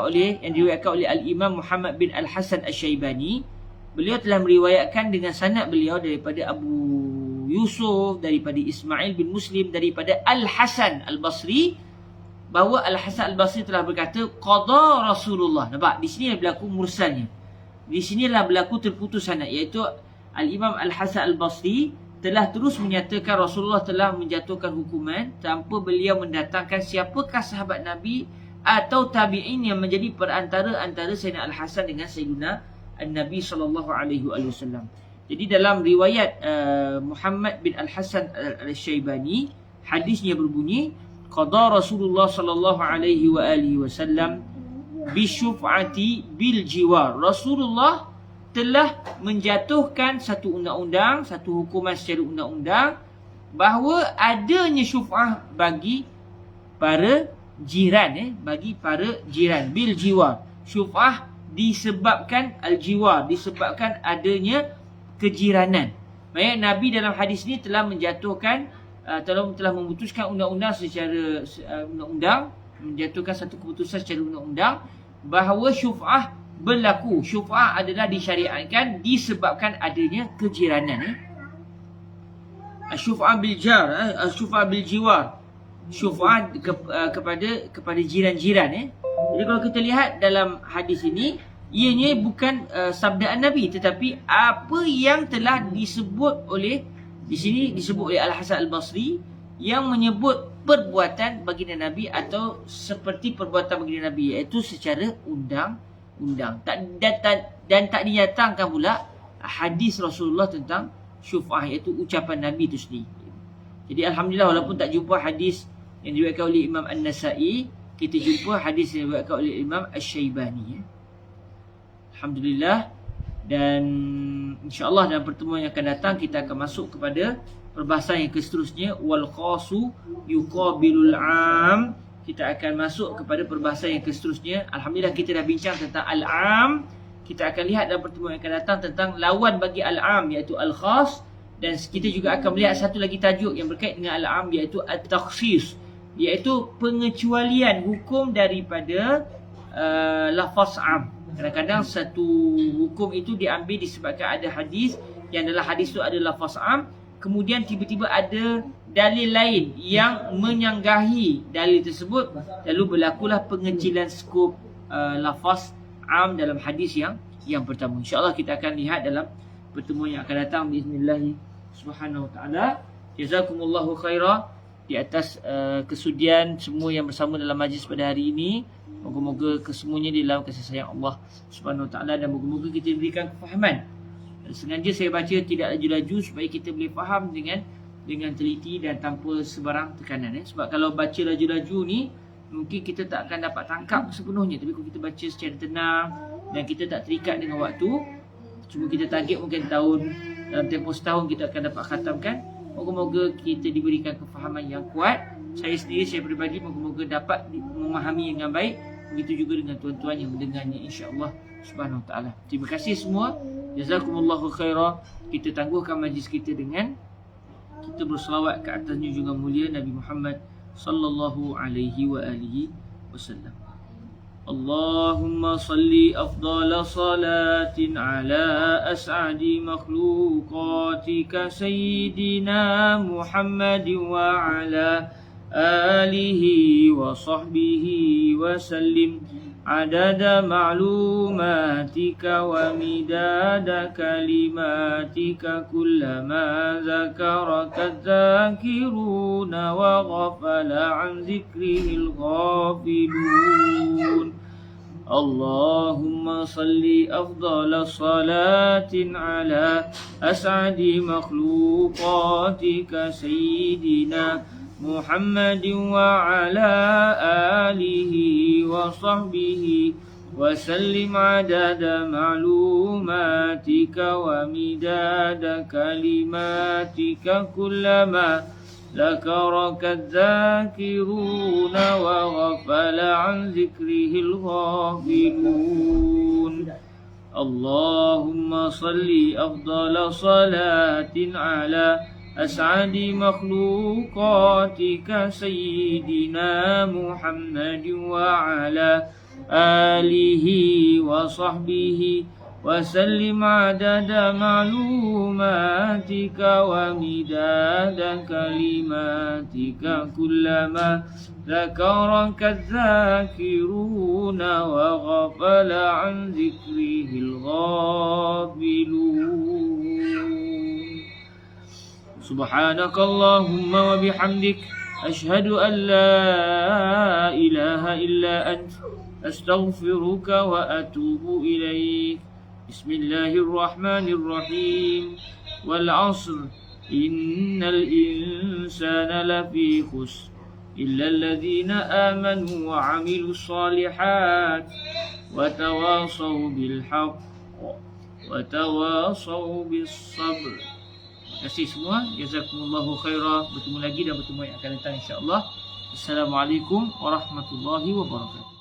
oleh Al-Imam Muhammad bin Al-Hasan Al-Syaibani, beliau telah meriwayatkan dengan sanad beliau daripada Abu Yusuf, daripada Ismail bin Muslim, daripada Al-Hasan Al-Basri, bahawa Al-Hasan Al-Basri telah berkata qada Rasulullah. Nampak? Di sini berlaku mursalnya. Di sinilah berlaku terputus sanad, iaitu Al-Imam Al-Hasan Al-Basri telah terus menyatakan Rasulullah telah menjatuhkan hukuman tanpa beliau mendatangkan siapakah sahabat Nabi atau tabi'in yang menjadi perantara antara Sayyidina Al-Hasan dengan Sayyidina An-Nabi sallallahu alaihi wasallam. Jadi dalam riwayat Muhammad bin Al-Hasan Al-Syaibani, hadisnya berbunyi, qada Rasulullah sallallahu alaihi wa alihi wasallam bisyuf'ati bil jiwar. Rasulullah telah menjatuhkan satu undang-undang, satu hukuman secara undang-undang, bahawa adanya syuf'ah bagi para jiran, bagi para jiran, bil jiwar. Syuf'ah disebabkan al-jiwar, disebabkan adanya kejiranan. Maksudnya Nabi dalam hadis ini telah menjatuhkan, telah memutuskan undang-undang secara undang-undang, menjatuhkan satu keputusan secara undang-undang bahawa syuf'ah berlaku. Syuf'ah adalah disyariatkan disebabkan adanya kejiranan. Syuf'ah bil jar, syuf'ah bil jiwar. Syuf'ah kepada jiran-jiran. Jadi kalau kita lihat dalam hadis ini, ianya bukan sabdaan Nabi, tetapi apa yang telah disebut oleh, di sini disebut oleh Al-Hasan Al-Basri, yang menyebut perbuatan baginda Nabi atau seperti perbuatan baginda Nabi, iaitu secara undang-undang. Dan tak dinyatakan pula hadis Rasulullah tentang syuf'ah, iaitu ucapan Nabi itu sendiri. Jadi alhamdulillah, walaupun tak jumpa hadis yang diriwayatkan oleh Imam An-Nasa'i, kita jumpa hadis yang diriwayatkan oleh Imam Asy-Syaibani. Alhamdulillah. Dan insya-Allah dalam pertemuan yang akan datang kita akan masuk kepada perbahasan yang seterusnya, wal khasu yuqabilul am. Kita akan masuk kepada perbahasan yang seterusnya. Alhamdulillah kita dah bincang tentang al-am. Kita akan lihat dalam pertemuan yang akan datang tentang lawan bagi al-am, iaitu al-khas. Dan kita juga akan melihat satu lagi tajuk yang berkait dengan al-am, iaitu at-takhsis, iaitu pengecualian hukum daripada lafaz am. Kadang-kadang satu hukum itu diambil disebabkan ada hadis yang dalam hadis itu ada lafaz am, kemudian tiba-tiba ada dalil lain yang menyanggahi dalil tersebut, lalu berlakulah pengecilan skop lafaz am dalam hadis yang pertama. InsyaAllah kita akan lihat dalam pertemuan yang akan datang biiznillah subhanahu wa ta'ala. Jazakumullahu khairah di atas kesudian semua yang bersama dalam majlis pada hari ini. Moga-moga kesemuanya di dalam kasih sayang Allah Subhanahu Wa Taala, dan moga-moga kita diberikan kefahaman. Sengaja saya baca tidak laju-laju supaya kita boleh faham dengan teliti dan tanpa sebarang tekanan. Sebab kalau baca laju-laju ni mungkin kita tak akan dapat tangkap sepenuhnya. Tapi kalau kita baca secara tenang dan kita tak terikat dengan waktu, cuma kita target mungkin dalam tempoh setahun kita akan dapat khatamkan. Moga-moga kita diberikan kefahaman yang kuat. Saya sendiri, saya peribadi, moga-moga dapat memahami dengan baik. Begitu juga dengan tuan-tuan yang mendengarnya, insya-Allah Subhanahu Wa Taala. Terima kasih semua. Jazakumullahu khairah. Kita tangguhkan majlis kita dengan kita berselawat ke atas junjungan mulia Nabi Muhammad sallallahu alaihi wa alihi wasallam. Allahumma salli afdala salatin ala as'adi makhluqatika sayyidina Muhammadin wa ala alihi wa sahbihi wa sallim adada ma'lumatika wa midada kalimatika kullama zakaraka dzakiruna wa ghafala an zikrihil ghafilun. Allahumma salli afdala salatin ala as'adi makhluqatika sayyidina Muhammadin wa ala alihi wa sahbihi wa sallim adada ma'lumatika wa midada kalimatika kullama zakaraka dzakiruna wa ghafala an zikrihil ghafilun. Allahumma salli afdala salatin ala أسعد مخلوقاتك سيدنا محمد وعلى آله وصحبه وسلم عدد معلوماتك ومداد كلماتك كلما ذكرك الذاكرون وغفل عن ذكره الغافلون. سبحانك اللهم وبحمدك أشهد أن لا إله إلا أنت أستغفرك وأتوب إليك. Bismillahirrahmanirrahim. Wal 'ashr innal insana lafi khusr illa alladhina amanu wa 'amilus shalihat wa tawasaw bil haqq wa tawasaw bis sabr. Terima kasih semua. Jazakumullahu khairah. Bertemu lagi dan bertemu yang akan datang insya-Allah. Assalamualaikum warahmatullahi wabarakatuh.